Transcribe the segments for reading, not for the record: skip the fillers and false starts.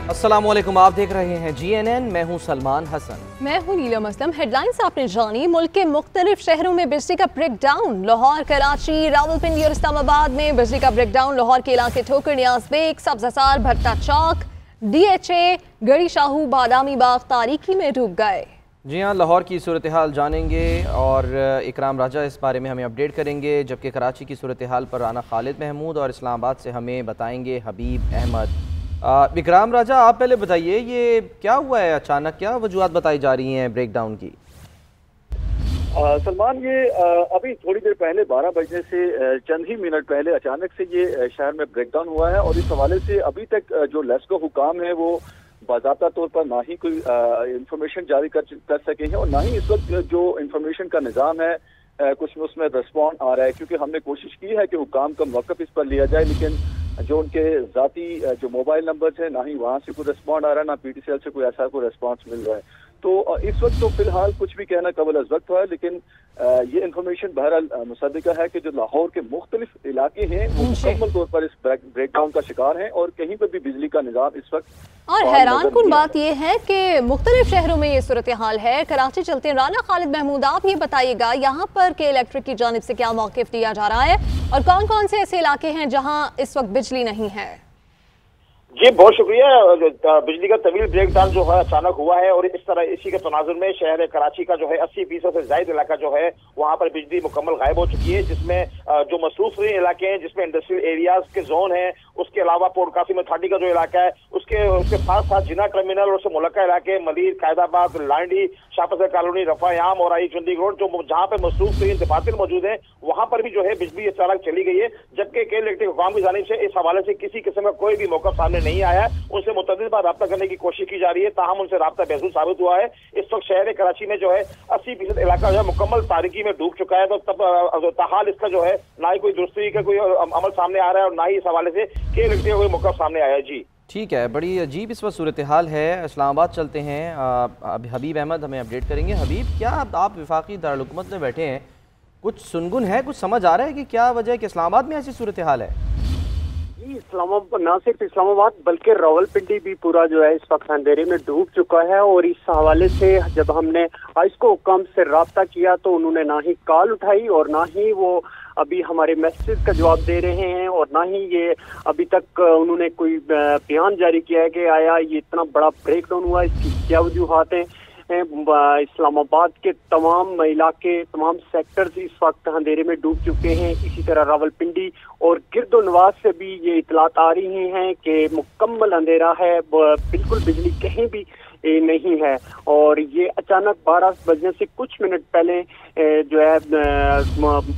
अस्सलामुअलैकुम, आप देख रहे हैं GNN। मैं हूं सलमान हसन। मैं हूं नीलम असलम। हेडलाइंस आपने जानी। मुल्क के मुख्तलिफ शहरों में बिजली का ब्रेकडाउन। लाहौर, कराची, रावलपिंडी और इस्लामाबाद में बिजली का ब्रेकडाउन। लाहौर के इलाके ठोकर, नियाज बेग, सब्ज़ासार, भट्टा चौक, DHA, गड़ी शाहू, बादामी बाग तारीकी में डूब गए। जी हाँ, लाहौर की सूरत हाल जानेंगे और इकराम राजा इस बारे में हमें अपडेट करेंगे, जबकि कराची की सूरत हाल पर राना खालिद महमूद और इस्लामाबाद से हमें बताएंगे हबीब अहमद। इकराम राजा, आप पहले बताइए, ये क्या हुआ है अचानक, क्या वजूहत बताई जा रही हैं ब्रेकडाउन की? सलमान, ये अभी थोड़ी देर पहले 12 बजने से चंद ही मिनट पहले अचानक से ये शहर में ब्रेकडाउन हुआ है और इस हवाले से अभी तक जो लेस्को हुकाम है वो बाज़ाब्ता तौर पर ना ही कोई इंफॉर्मेशन जारी कर सके हैं और ना ही इस वक्त जो इंफॉर्मेशन का निज़ाम है कुछ उसमें रिस्पॉन्ड आ रहा है, क्योंकि हमने कोशिश की है कि हुकाम का मौक़िफ़ इस पर लिया जाए, लेकिन जो उनके ज़ाती जो मोबाइल नंबर्स हैं ना ही वहाँ से कोई रिस्पॉन्ड आ रहा है, ना PTCL से कोई ऐसा कोई रिस्पॉन्स मिल रहा है। तो इस वक्त तो फिलहाल कुछ भी कहना कबल अज़ वक्त है, लेकिन ये इन्फॉर्मेशन बहरहाल मुसद्दिका है कि जो लाहौर के मुख्तलिफ इलाके हैं वो मुकम्मल तौर पर इस ब्रेकडाउन का शिकार हैं और कहीं पर भी बिजली का निज़ाम इस वक्त। और हैरान कुन बात यह है कि मुख्तलिफ शहरों में ये सूरत हाल है। कराची चलते हैं राना खालिद महमूद, आप ये बताइएगा यहाँ पर के इलेक्ट्रिक की जानिब से क्या मौक़िफ़ दिया जा रहा है और कौन कौन से ऐसे इलाके हैं जहाँ इस वक्त बिजली नहीं है? जी बहुत शुक्रिया। बिजली का तवील ब्रेकडाउन जो है अचानक हुआ है और इस तरह इसी के तनाजुर में शहर कराची का जो है 80% से ज्यादा इलाका जो है वहाँ पर बिजली मुकम्मल गायब हो चुकी है, जिसमें जो मसरूफ इलाके हैं जिसमें इंडस्ट्रियल एरियाज के जोन है, उसके अलावा पोर्ट कासिम अथॉरिटी का जो इलाका है उसके साथ साथ जिना टर्मिनल और उससे मुलक्का इलाके मलीर, कायदाबाद, लांडी, शाहपसर कॉलोनी, रफायाम और आई चंदी रोड जो जहाँ पे मसरूफ दफातर मौजूद है वहाँ पर भी जो है बिजली अचानक चली गई है, जबकि के इलेक्ट्रिक हुकाम की जानिब से इस हवाले से किसी किस्म का कोई भी मौका सामने नहीं आया है। उनसे मुतअद्दिद बार रब्ता करने की कोशिश की जा रही है, ताहम उनसे रब्ता बेसूर साबित हुआ है। इस वक्त शहर कराची में जो है 80% इलाका जो है मुकम्मल तारीकी में डूब चुका है। तो तब ताहाल इसका जो है ना ही कोई दुरुस्ती का कोई अमल सामने आ रहा है और ना ही इस हवाले से के इलेक्ट्रिक कोई मौका सामने आया है। जी ठीक है, बड़ी अजीब इस वक्त सूरत हाल है। इस्लामाबाद चलते हैं, हबीब अहमद हमें अपडेट करेंगे। हबीब, क्या आप वफाकी दारुल हुकूमत में बैठे हैं, कुछ सुनगुन है, कुछ समझ आ रहा है कि क्या वजह है कि इस्लामाबाद में ऐसी सूरत हाल है? इस्लामाबाद, ना सिर्फ इस्लामाबाद बल्कि रावलपिंडी भी पूरा जो है इस वक्त अंधेरे में डूब चुका है और इस हवाले से जब हमने आइस्को हुकाम से रब्ता किया तो उन्होंने ना ही कॉल उठाई और ना ही वो अभी हमारे मैसेज का जवाब दे रहे हैं और ना ही ये अभी तक उन्होंने कोई बयान जारी किया है कि आया ये इतना बड़ा ब्रेकडाउन हुआ, इसकी क्या वजूहात हैं। इस्लामाबाद के तमाम इलाके, तमाम सेक्टर्स इस वक्त अंधेरे में डूब चुके हैं। इसी तरह रावलपिंडी और गिरदोनवाज से भी ये इतलात आ रही हैं कि मुकम्मल अंधेरा है, बिल्कुल बिजली कहीं भी नहीं है और ये अचानक 12 बजने से कुछ मिनट पहले जो है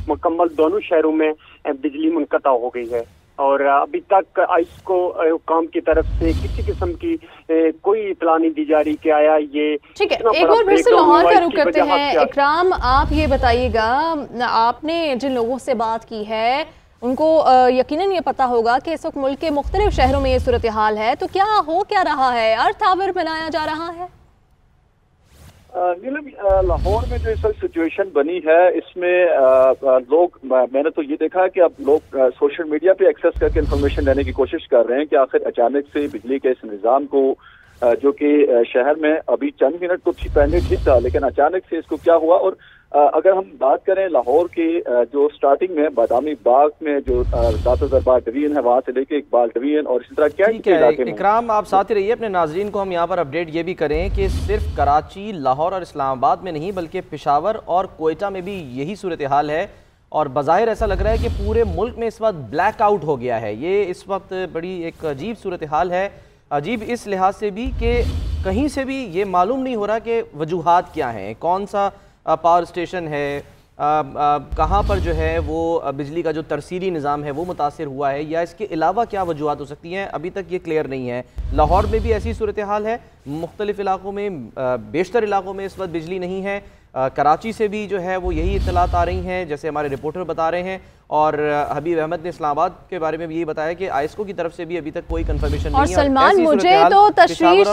मुकम्मल दोनों शहरों में बिजली मुनक़ता हो गई है और अभी तक आइस्को हुकाम की तरफ से किसी किस्म की कोई इतला नहीं दी जा रही कि आया ये। ठीक है, एक और फिर से लाहौर का रुख करते हैं। इकराम, आप ये बताइएगा, आपने जिन लोगों से बात की है उनको यकीनन ये पता होगा कि इस वक्त मुल्क के मुख्तलिफ शहरों में ये सूरत हाल है, तो क्या रहा है? अर्थ आवर बनाया जा रहा है? लाहौर में जो इस वक्त सिचुएशन बनी है इसमें लोग, मैंने तो ये देखा है कि अब लोग सोशल मीडिया पे एक्सेस करके इंफॉर्मेशन लेने की कोशिश कर रहे हैं कि आखिर अचानक से बिजली के इस निज़ाम को जो कि शहर में अभी चंद मिनट तो पहले ठीक था, लेकिन अचानक से इसको क्या हुआ। और अगर हम बात करें लाहौर के जो स्टार्टिंग में बादामी बाग में जो दाता दरबार डिवीजन है वहाँ से लेके इकबाल डिवीजन और इसी तरह क्या। इकराम, आप साथ ही रहिए, अपने नाजरीन को हम यहाँ पर अपडेट ये भी करें कि सिर्फ कराची, लाहौर और इस्लामाबाद में नहीं बल्कि पेशावर और कोयटा में भी यही सूरत हाल है और बज़ाहिर ऐसा लग रहा है कि पूरे मुल्क में इस वक्त ब्लैक आउट हो गया है। ये इस वक्त बड़ी एक अजीब सूरत हाल है, अजीब इस लिहाज से भी कि कहीं से भी ये मालूम नहीं हो रहा कि वजूहात क्या हैं, कौन सा पावर स्टेशन है, कहाँ पर जो है वो बिजली का जो तरसीली निज़ाम है वो मुतासिर हुआ है या इसके अलावा क्या वजूहात हो सकती हैं, अभी तक ये क्लियर नहीं है। लाहौर में भी ऐसी सूरत हाल है, मुख्तलिफ इलाकों में, बेशतर इलाकों में इस वक्त बिजली नहीं है। कराची से भी जो है वो यही इत्तलात आ रही हैं जैसे हमारे रिपोर्टर बता रहे हैं और हबीब अहमद ने इस्लामाबाद के बारे में भी यही बताया कि आइस्को की तरफ से भी अभी तक कोई कंफर्मेशन नहीं है। और सलमान, मुझे तो तशवीश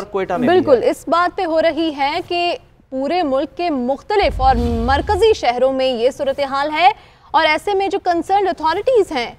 बिल्कुल इस बात पे हो रही है कि पूरे मुल्क के मुख्तलिफ और मरकजी शहरों में ये सूरत हाल है और ऐसे में जो कंसर्न अथॉरिटीज़ हैं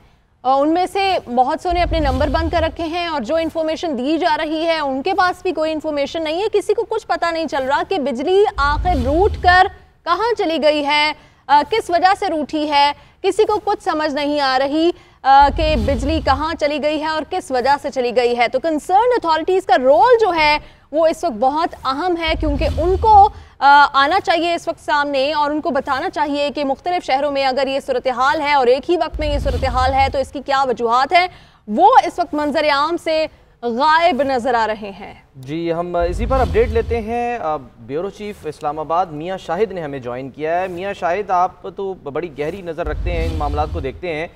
उनमें से बहुत से ने अपने नंबर बंद कर रखे हैं और जो इन्फॉर्मेशन दी जा रही है उनके पास भी कोई इन्फॉर्मेशन नहीं है। किसी को कुछ पता नहीं चल रहा कि बिजली आखिर रूट कर कहाँ चली गई है, किस वजह से रूठी है। किसी को कुछ समझ नहीं आ रही कि बिजली कहाँ चली गई है और किस वजह से चली गई है। तो कंसर्न अथॉरिटीज़ का रोल जो है वो इस वक्त बहुत अहम है, क्योंकि उनको आना चाहिए इस वक्त सामने और उनको बताना चाहिए कि मुख्तलिफ शहरों में अगर ये सूरत हाल है और एक ही वक्त में ये सूरत हाल है तो इसकी क्या वजूहात है। वो इस वक्त मंजर आम से गायब नजर आ रहे हैं। जी, हम इसी पर अपडेट लेते हैं। ब्यूरो चीफ इस्लामाबाद मियां शाहिद ने हमें ज्वाइन किया है। मियां शाहिद, आप तो बड़ी गहरी नज़र रखते हैं, इन मामलात को देखते हैं,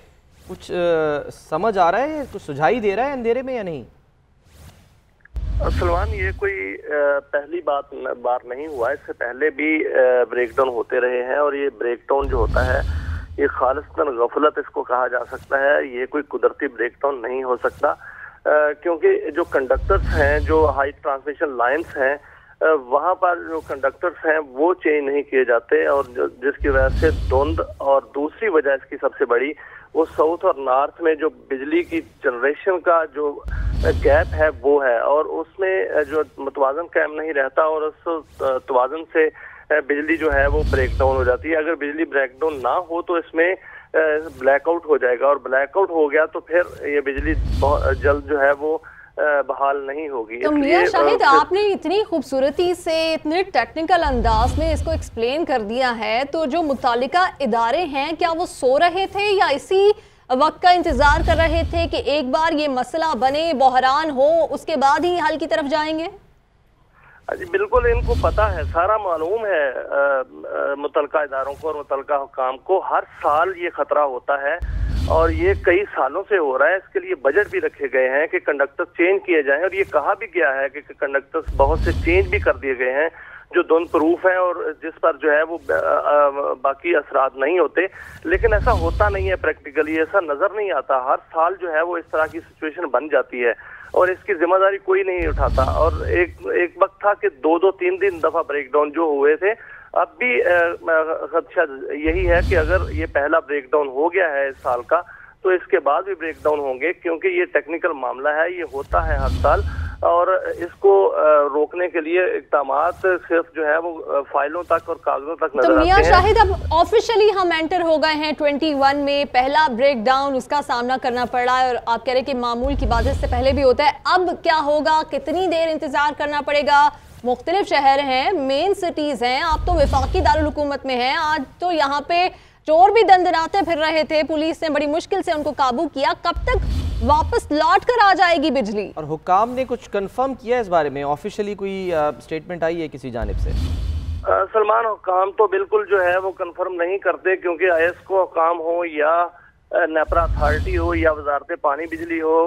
कुछ समझ आ रहा है, कुछ सुझाई दे रहा है अंधेरे में या नहीं? सलमान, ये कोई पहली बार नहीं हुआ, इससे पहले भी ब्रेकडाउन होते रहे हैं और ये ब्रेकडाउन जो होता है ये खालिस्तन गफलत इसको कहा जा सकता है। ये कोई कुदरती ब्रेकडाउन नहीं हो सकता, क्योंकि जो कंडक्टर्स हैं, जो हाई ट्रांसमिशन लाइंस हैं, वहाँ पर जो कंडक्टर्स हैं वो चेंज नहीं किए जाते और जिसकी वजह से धुंध, और दूसरी वजह इसकी सबसे बड़ी वो साउथ और नॉर्थ में जो बिजली की जनरेशन का जो गैप है वो है, और उसमें जो मतवाजन कायम नहीं रहता और उस तवाजन से बिजली जो है वो ब्रेकडाउन हो जाती है। अगर बिजली ब्रेकडाउन ना हो तो इसमें ब्लैकआउट हो जाएगा, और ब्लैकआउट हो गया तो फिर ये बिजली बहुत जल्द जो है वो बहाल नहीं होगी। तो मियां शाहिद, आपने इतनी खूबसूरती से, इतने टेक्निकल अंदाज में इसको एक्सप्लेन कर दिया है, तो जो मुतालिका इदारे हैं क्या वो सो रहे थे या इसी वक्त का इंतजार कर रहे थे कि एक बार ये मसला बने, बहरान हो, उसके बाद ही हल की तरफ जाएंगे? जी बिल्कुल, इनको पता है, सारा मालूम है मुतलका इदारों को और मुतलका हुकाम को। हर साल ये खतरा होता है और ये कई सालों से हो रहा है। इसके लिए बजट भी रखे गए हैं कि कंडक्टर चेंज किए जाएं, और ये कहा भी गया है कि कंडक्टर्स बहुत से चेंज भी कर दिए गए हैं जो धुंध प्रूफ है और जिस पर जो है वो बाकी असरात नहीं होते। लेकिन ऐसा होता नहीं है, प्रैक्टिकली ऐसा नजर नहीं आता। हर साल जो है वो इस तरह की सिचुएशन बन जाती है और इसकी जिम्मेदारी कोई नहीं उठाता। और एक वक्त था कि 2-2, 3 दफा ब्रेकडाउन जो हुए थे। अब भी खदशा यही है कि अगर ये पहला ब्रेकडाउन हो गया है इस साल का तो इसके बाद भी ब्रेकडाउन होंगे, क्योंकि ये टेक्निकल मामला है, ये होता है हर साल। और इसको रोकने के लिए इक़दामात सिर्फ जो है वो फाइलों तक और कागजों तक नजर आते हैं। तो मियां शाहिद, अब ऑफिशियली हम एंटर हो गए हैं 21 में, पहला ब्रेकडाउन उसका सामना करना पड़ रहा है और आप कह रहे हैं कि मामूल की बात इससे पहले भी होता है। अब क्या होगा, कितनी देर इंतजार करना पड़ेगा? मुख्तलिफ शहर हैं, मेन सिटीज हैं, आप तो वफाकी दारुल हुकूमत में हैं। आज तो यहाँ पे चोर भी दंदनाते फिर रहे थे, पुलिस ने बड़ी मुश्किल से उनको काबू किया। कब तक वापस लौट कर आ जाएगी बिजली? और हुकाम ने कुछ कंफर्म किया इस बारे में? ऑफिशियली कोई स्टेटमेंट आई है किसी जानिब से? सलमान, हुकाम तो बिल्कुल जो है वो कंफर्म नहीं करते, क्योंकि ISCO हुकाम हो या नेपरा अथॉरिटी हो या वजारत पानी बिजली हो,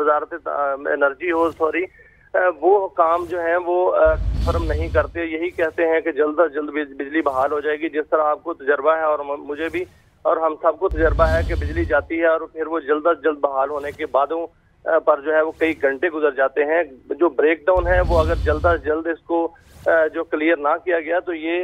वजारत एनर्जी हो, सॉरी, वो काम जो है वो कंफर्म नहीं करते। यही कहते हैं कि जल्द अज जल्द बिजली बहाल हो जाएगी। जिस तरह आपको तजर्बा है और मुझे भी और हम सबको तजर्बा है कि बिजली जाती है और फिर वो जल्द अज जल्द बहाल होने के बादों पर जो है वो कई घंटे गुजर जाते हैं। जो ब्रेकडाउन है वो अगर जल्द अज जल्द इसको जो क्लियर ना किया गया तो ये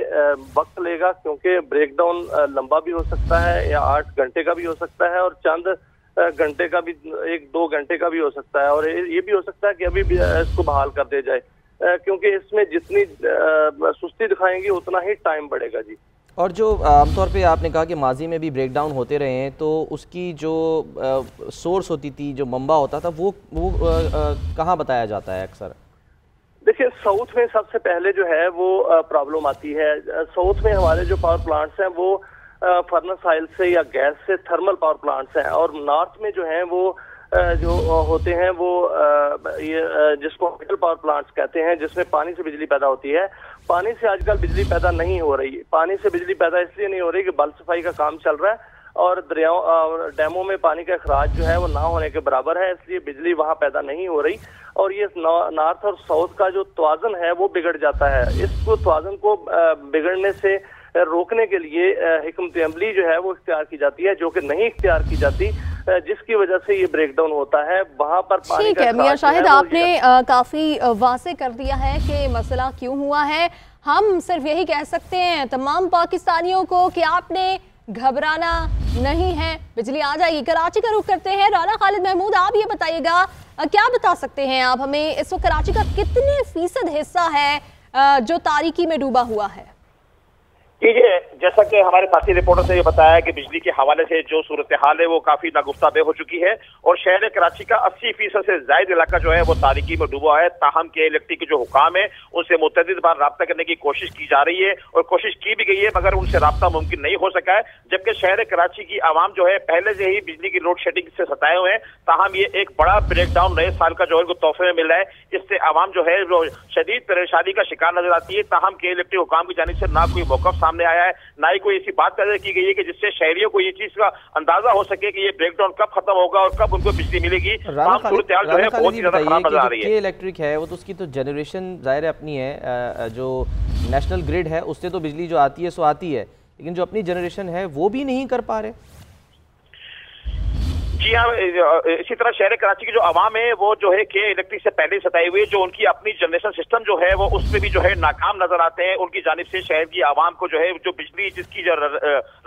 वक्त लेगा, क्योंकि ब्रेकडाउन लंबा भी हो सकता है या 8 घंटे का भी हो सकता है और चंद घंटे का भी, 1-2 घंटे का भी हो सकता है। और ये भी हो सकता है कि अभी भी इसको बहाल कर दिया जाए, क्योंकि इसमें जितनी सुस्ती दिखाएंगे उतना ही टाइम बढ़ेगा। जी, और जो आमतौर पे आपने कहा कि माजी में भी ब्रेकडाउन होते रहे हैं, तो उसकी जो सोर्स होती थी, जो मंबा होता था, वो कहाँ बताया जाता है अक्सर? देखिए, साउथ में सबसे पहले जो है वो प्रॉब्लम आती है। साउथ में हमारे जो पावर प्लांट्स हैं वो फर्नेस ऑयल से या गैस से थर्मल पावर प्लांट्स हैं, और नॉर्थ में जो हैं वो जो होते हैं वो ये जिसको हाइडल पावर प्लांट्स कहते हैं, जिसमें पानी से बिजली पैदा होती है। पानी से आजकल बिजली पैदा नहीं हो रही। पानी से बिजली पैदा इसलिए नहीं हो रही कि बल सफाई का काम चल रहा है और दरियाओं और डैमों में पानी का अखराज जो है वो ना होने के बराबर है, इसलिए बिजली वहाँ पैदा नहीं हो रही। और ये नॉर्थ और साउथ का जो तवाज़ुन है वो बिगड़ जाता है। इसको तवाज़ुन को बिगड़ने से रोकने के लिए हिकमत अमली जो है वो इख्तियार की जाती है, जो कि नहीं इख्तियार की जाती, जिसकी वजह से ये ब्रेकडाउन होता है। वहाँ पर ठीक है मियां शाहिद, आपने काफी वाज़ेह कर दिया है कि मसला क्यों हुआ है। हम सिर्फ यही कह सकते हैं तमाम पाकिस्तानियों को कि आपने घबराना नहीं है, बिजली आ जाएगी। कराची का रुख करते हैं। राना खालिद महमूद, आप ये बताइएगा, क्या बता सकते हैं आप हमें, इस वक्त कराची का कितने फीसद हिस्सा है जो तारीकी में डूबा हुआ है? जैसा कि हमारे साथी रिपोर्टर से ये बताया कि बिजली के हवाले से जो सूरत हाल है वो काफी नागुफ्ताबे हो चुकी है और शहर कराची का 80% से ज्यादा इलाका जो है वो तारीकी में डूबा है। ताहम के इलेक्ट्रिक के जो हुकाम है उनसे मुतअद्दिद बार रब्ता करने की कोशिश की जा रही है और कोशिश की भी गई है, मगर उनसे रब्ता मुमकिन नहीं हो सका है। जबकि शहर कराची की आवाम जो है पहले से ही बिजली की लोड शेडिंग से सताए हुए हैं। ताहम ये एक बड़ा ब्रेकडाउन नए साल का जो है तोहफे में मिल रहा है, इससे आवाम जो है वो शदीद परेशानी का शिकार नजर आती है। ताहम के इलेक्ट्रिक हुकाम की जानिब से ना कोई मौक़िफ़ सामने आया है, ना ही कोई ऐसी बात पैदा की गई है कि जिससे शहरियों को ये चीज का अंदाजा हो सके कि ये ब्रेकडाउन कब खत्म होगा और कब उनको बिजली मिलेगी। सूरत हाल जो है बहुत ही ज्यादा खराब नजर आ रही है। इलेक्ट्रिक है वो तो उसकी तो जनरेशन जाहिर है अपनी है, जो नेशनल ग्रिड है उससे तो बिजली जो आती है सो आती है, लेकिन जो अपनी जनरेशन है वो भी नहीं कर पा रहे। जी हाँ, इसी तरह शहर कराची की जो आवाम है वो जो है के इलेक्ट्रिक से पहले सताए हुए, जो उनकी अपनी जनरेशन सिस्टम जो है वो उसमें भी जो है नाकाम नजर आते हैं। उनकी जानिब से शहर की आवाम को जो है जो बिजली जिसकी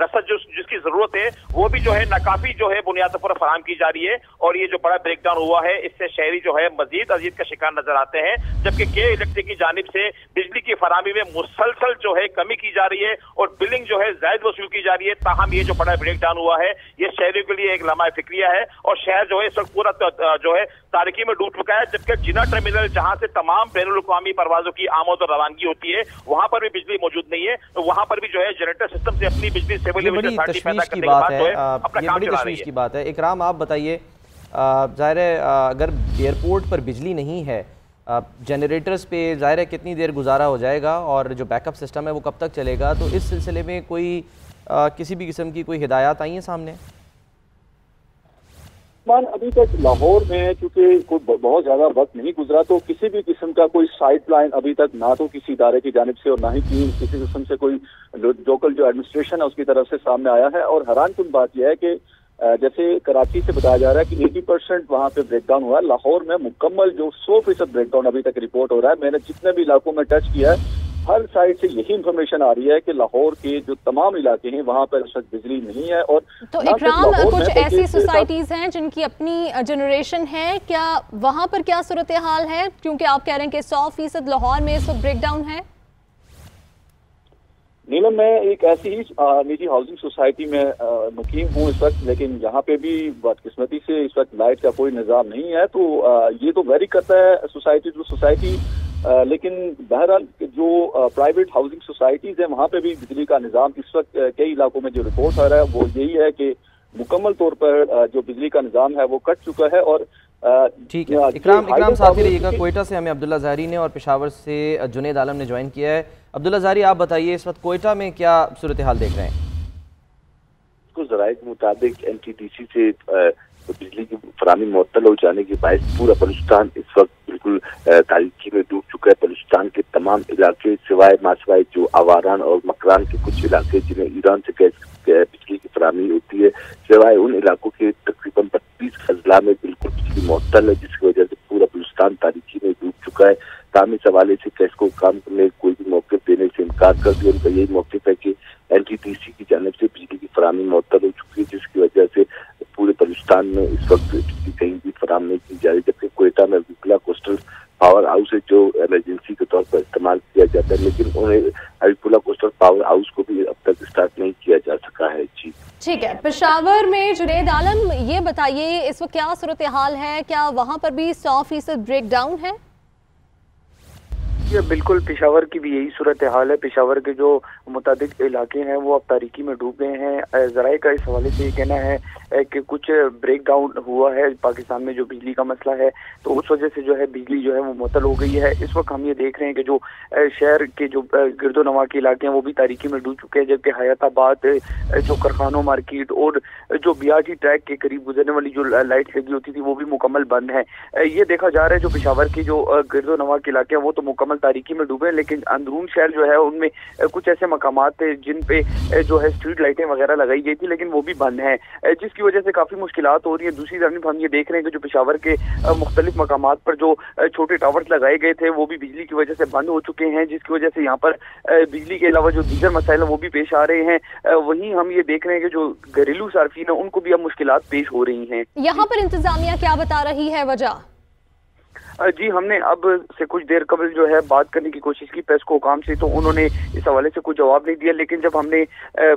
रसद जिसकी जरूरत है वो भी जो है नाकाफी जो है बुनियादों पर फराहम की जा रही है और ये जो बड़ा ब्रेकडाउन हुआ है इससे शहरी जो है मजीद अजीज का शिकार नजर आते हैं। जबकि के इलेक्ट्रिक की जानिब से बिजली की फराहमी में मुसलसल जो है कमी की जा रही है और बिलिंग जो है जायद वसूल की जा रही है। ताहम ये जो बड़ा ब्रेकडाउन हुआ है ये शहरियों के लिए एक लम्हा फिक्रिया है और शहर जो है इस वक्त पूरा जो है तारीकी में डूब चुका है। जबकि जिना टर्मिनल जहां से तमाम बैनुल अक़वामी परवाजों की आमद और रवानगी होती है वहां पर भी बिजली मौजूद नहीं है, तो वहां पर भी जो है जनरेटर सिस्टम से अपनी बिजली सिविल बड़ी तशवीश की बात है, ये बड़ी तशवीश की बात है। इकराम आप बताइए, ज़ाहिर है अगर एयरपोर्ट पर बिजली नहीं है, जनरेटर्स पे ज़ाहिर है कितनी देर गुजारा हो जाएगा और जो बैकअप सिस्टम है वो कब तक चलेगा, तो इस सिलसिले में कोई किसी भी किस्म की कोई हिदायत आई है सामने? अभी तक लाहौर में चूंकि कोई बहुत ज्यादा वक्त नहीं गुजरा तो किसी भी किस्म का कोई साइड प्लान अभी तक ना तो किसी इदारे की जानिब से और ना ही किसी किस्म से कोई लोकल जो एडमिनिस्ट्रेशन है उसकी तरफ से सामने आया है। और हैरानकुन बात यह है कि जैसे कराची से बताया जा रहा है कि 80% वहाँ पे ब्रेकडाउन हुआ है, लाहौर में मुकम्मल जो 100% ब्रेकडाउन अभी तक रिपोर्ट हो रहा है। मैंने जितने भी इलाकों में टच किया है हर साइड से यही इंफॉर्मेशन आ रही है कि लाहौर के जो तमाम इलाके हैं वहाँ पर इस वक्त बिजली नहीं है। और तो इकराम, कुछ ऐसी सोसाइटीज हैं जिनकी अपनी जनरेशन है, क्या वहाँ पर क्या सूरत हाल है? क्योंकि आप कह रहे हैं कि 100% लाहौर में इस वक्त ब्रेकडाउन है। नीलम, मैं एक ऐसी ही निजी हाउसिंग सोसाइटी में मुकीम हूँ इस वक्त, लेकिन यहाँ पे भी बदकिस्मती से इस वक्त लाइट का कोई निज़ाम नहीं है। तो ये तो वेरी करता है सोसाइटी टू सोसाइटी, लेकिन बहरहाल जो प्राइवेट हाउसिंग सोसाइटीज हैं वहाँ पे भी बिजली का निज़ाम इस वक्त कई इलाकों में जो रिपोर्ट आ रहा है वो यही है कि मुकम्मल तौर पर जो बिजली का निज़ाम है वो कट चुका है। और ठीक है, इकराम साथ ही रहिएगा। कोयटा से हमें अब्दुल्ला ज़हरी ने और पेशावर से जुनैद आलम ने ज्वाइन किया है। अब्दुल्ला ज़हरी, आप बताइए इस वक्त कोयटा में क्या सूरत हाल देख रहे हैं? कुछ ज़राए के मुताबिक NTDC से बिजली की फराहमी मुअत्तल हो जाने के बायस पूरा बलूचिस्तान इस वक्त बिल्कुल तारीकी में डूब चुका है। बलूचिस्तान के तमाम इलाके सिवाय मासवाए जो आवारान और मकरान के कुछ इलाके जिन्हें ईरान से गैस बिजली की फराहमी होती है, सिवाय उन इलाकों के तकरीबन 32 अजला में बिल्कुल बिजली मुअत्तल है, जिसकी वजह से पूरा बलूचिस्तान तारीकी में डूब चुका है। तामी इस हवाले से कैस को काम करने कोई भी मौके देने से इनकार कर दिया। उनका यही मौके है कि NTDC की जानिब से बिजली की फराहमी मुअत्तल हो चुकी है, जिसकी वजह से पूरे बलूचिस्तान में इस वक्त बिजली कहीं भी फराहम नहीं की जा रही। जबकि कोयटा में विकला कोस्टल पावर हाउस है जो इमरजेंसी के तौर पर इस्तेमाल किया जाता है, लेकिन उन्हें अविपुला कोस्टल पावर हाउस को भी अब तक स्टार्ट नहीं किया जा सका है। जी ठीक है, पेशावर में जुनैद आलम, ये बताइए इस वक्त क्या सूरत हाल है, क्या वहाँ पर भी 100% ब्रेकडाउन है? बिल्कुल, पेशावर की भी यही सूरत हाल है। पेशावर के जो मुताबिक इलाके हैं वो अब तारीकी में डूब गए हैं। ज़राए का इस हवाले से ये कहना है कि कुछ ब्रेक डाउन हुआ है पाकिस्तान में जो बिजली का मसला है, तो उस वजह से जो है बिजली जो है वो मुअत्तल हो गई है। इस वक्त हम ये देख रहे हैं कि जो शहर के जो गिरदो नवा के इलाके हैं वो भी तारीकी में डूब चुके हैं, जबकि हयाताबाद जो कारखानों मार्केट और जो बियाजी ट्रैक के करीब गुजरने वाली जो लाइट लगी होती थी वो भी मुकम्मल बंद है। ये देखा जा रहा है जो पेशावर के जो गिरदो नवा के इलाके हैं वो तो मुकम्मल तारीकी में डूबे, लेकिन अंदरून शहर जो है उनमें कुछ ऐसे मकामात थे जिन पे जो है स्ट्रीट लाइटें वगैरह लगाई गई थी, लेकिन वो भी बंद हैं, जिसकी वजह से काफी मुश्किलात हो रही है। दूसरी तरफ हम ये देख रहे हैं कि जो पेशावर के मुख्तलिफ मकामात पर जो छोटे टावर्स लगाए गए थे वो भी बिजली की वजह से बंद हो चुके हैं, जिसकी वजह से यहाँ पर बिजली के अलावा जो दीगर मसाइल वो भी पेश आ रहे हैं। वहीं हम ये देख रहे हैं कि जो घरेलू सार्फिन है उनको भी अब मुश्किलात पेश हो रही हैं। यहाँ पर इंतजामिया क्या बता रही है वजह? जी, हमने अब से कुछ देर कबल जो है बात करने की कोशिश की प्रेस को हुकाम से, तो उन्होंने इस हवाले से कुछ जवाब नहीं दिया। लेकिन जब हमने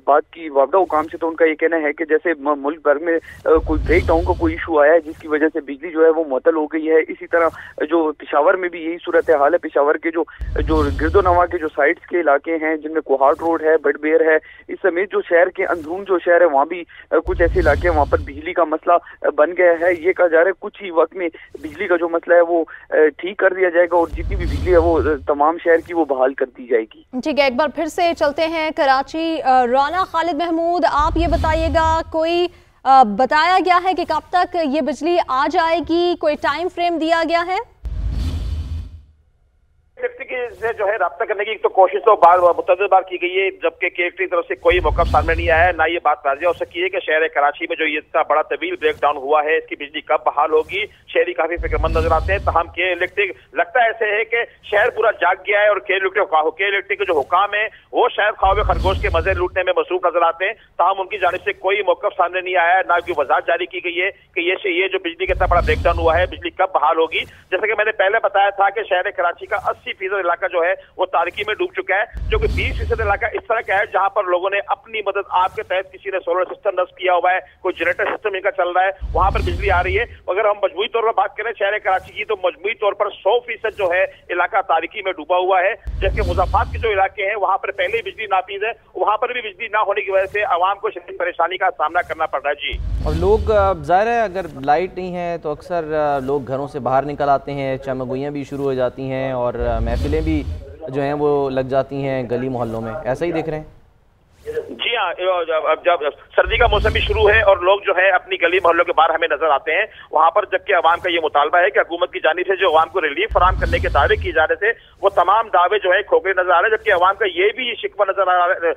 बात की वापडा हुकाम से तो उनका ये कहना है कि जैसे मुल्क भर में कोई ब्रेक डाउन का कोई इशू आया है जिसकी वजह से बिजली जो है वो मुअत्तल हो गई है। इसी तरह जो पेशावर में भी यही सूरत हाल है। पेशावर के जो गिरदोनवा के जो साइड्स के इलाके हैं जिनमें कोहाट रोड है, बडबेर है, इस समेत जो शहर के अंदरून जो शहर है वहाँ भी कुछ ऐसे इलाके हैं वहाँ पर बिजली का मसला बन गया है। ये कहा जा रहा है कुछ ही वक्त में बिजली का जो मसला है वो ठीक कर दिया जाएगा और जितनी भी बिजली है वो तमाम शहर की वो बहाल कर दी जाएगी। ठीक है, एक बार फिर से चलते हैं कराची। राना खालिद महमूद, आप ये बताइएगा, कोई बताया गया है कि कब तक ये बिजली आ जाएगी? कोई टाइम फ्रेम दिया गया है? से जो है रब्ता करने की तो कोशिश तो मुतअद्दिद बार की गई है, जबकि KFT की तरफ से कोई मौका सामने नहीं आया है। ना ये बात वाज़ेह हो सकी है कि शहर कराची में जो ये इतना बड़ा तवील ब्रेकडाउन हुआ है इसकी बिजली कब बहाल होगी। शहरी काफी फिक्रमंद नजर आते हैं। तमाम के इलेक्ट्रिक लगता है ऐसे है कि शहर पूरा जाग गया है और के इलेक्ट्रिक के जो हुकाम है वो शायद ख्वाब खरगोश के मजे लूटने में मसरूफ नजर आते हैं। तमाम उनकी जानिब से कोई मौका सामने नहीं आया है, ना कोई वजाहत जारी की गई है कि ये जो बिजली का इतना बड़ा ब्रेकडाउन हुआ है बिजली कब बहाल होगी। जैसे कि मैंने पहले बताया था कि शहर कराची का 80% इलाका जो है वो तारिकी में डूब चुका है, जो कि 20% इलाका इस तरह का है जहां पर लोगों ने अपनी मदद आपके तहत किसी ने सोलर सिस्टम नस्ब किया हुआ है, कोई जनरेटर सिस्टम इनका चल रहा है, वहां पर बिजली आ रही है। अगर हम मजमूई तौर पर बात करें शहर कराची की तो मजमूई तौर पर 100% जो है इलाका तारिकी में डूबा हुआ है। जैसे मुज़फ्फराबाद के जो इलाके हैं वहां पर पहले ही बिजली नापीद है, वहां पर भी बिजली ना होने की वजह से आवाम को शदीद परेशानी का सामना करना पड़ रहा है। जी, और लोग ज़ाहिर है अगर लाइट नहीं है तो अक्सर लोग घरों से बाहर निकल आते हैं, चमगुइयाँ भी शुरू हो जाती हैं और महफिलें भी जो हैं वो लग जाती हैं गली मोहल्लों में। ऐसा ही देख रहे हैं? जी हाँ, जब सर्दी का मौसम भी शुरू है और लोग जो है अपनी गली मोहल्लों के बाहर हमें नजर आते हैं वहां पर, जबकि अवाम का ये मुतालबा है कि हुकूमत की जानिब से जो अवाम को रिलीफ फराहम करने के दावे किए जा रहे थे वो तमाम दावे जो है खोखले नजर आ रहे हैं। जबकि अवाम का ये भी शिकवा नजर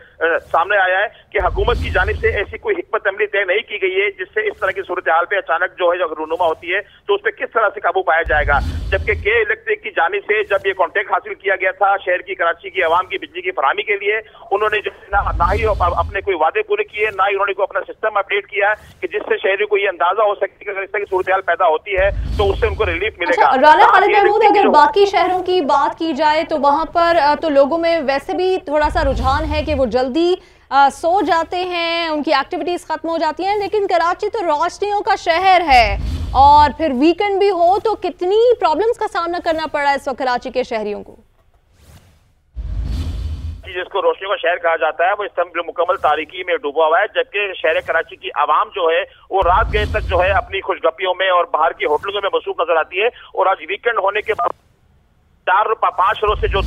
सामने आया है कि हुकूमत की जानिब से ऐसी कोई हिकमत अमली तय नहीं की गई है जिससे इस तरह की सूरत हाल पे अचानक जो है जब रूनुमा होती है तो उस पर किस तरह से काबू पाया जाएगा। जबकि के इलेक्ट्रिक की जानिब से जब ये कॉन्ट्रैक्ट हासिल किया गया था शहर की कराची की अवाम की बिजली की फराहमी के लिए, उन्होंने जो ना ही अपने कोई वादे पूरे किए, ना ही उन्होंने को अपना सिस्टम अपडेट किया कि जिससे शहरियों को ये अंदाजा हो सके कि अगर इस तरह की सूरत हाल पैदा होती है तो उससे उनको रिलीफ मिलेगा। राना खालिद महमूद, अगर बाकी शहरों की बात की जाए तो वहां पर तो लोगों में वैसे भी थोड़ा सा रुझान है कि वो जल्दी सो जाते हैं, उनकी एक्टिविटीज खत्म हो जाती हैं, लेकिन कराची तो रोशनियों का शहर है और फिर वीकेंड भी हो तो कितनी प्रॉब्लम्स का सामना करना पड़ रहा है इस वक्त कराची के शहरियों को। जिसको रोशनियों का शहर कहा जाता है वो इस समय मुकम्मल तारीकी में डूबा हुआ है, जबकि शहर कराची की आवाम जो है वो रात गए तक जो है अपनी खुशगपियों में और बाहर की होटलों में मसरूफ नजर आती है। और आज वीकेंड होने के बाद 4-5 रोज से जो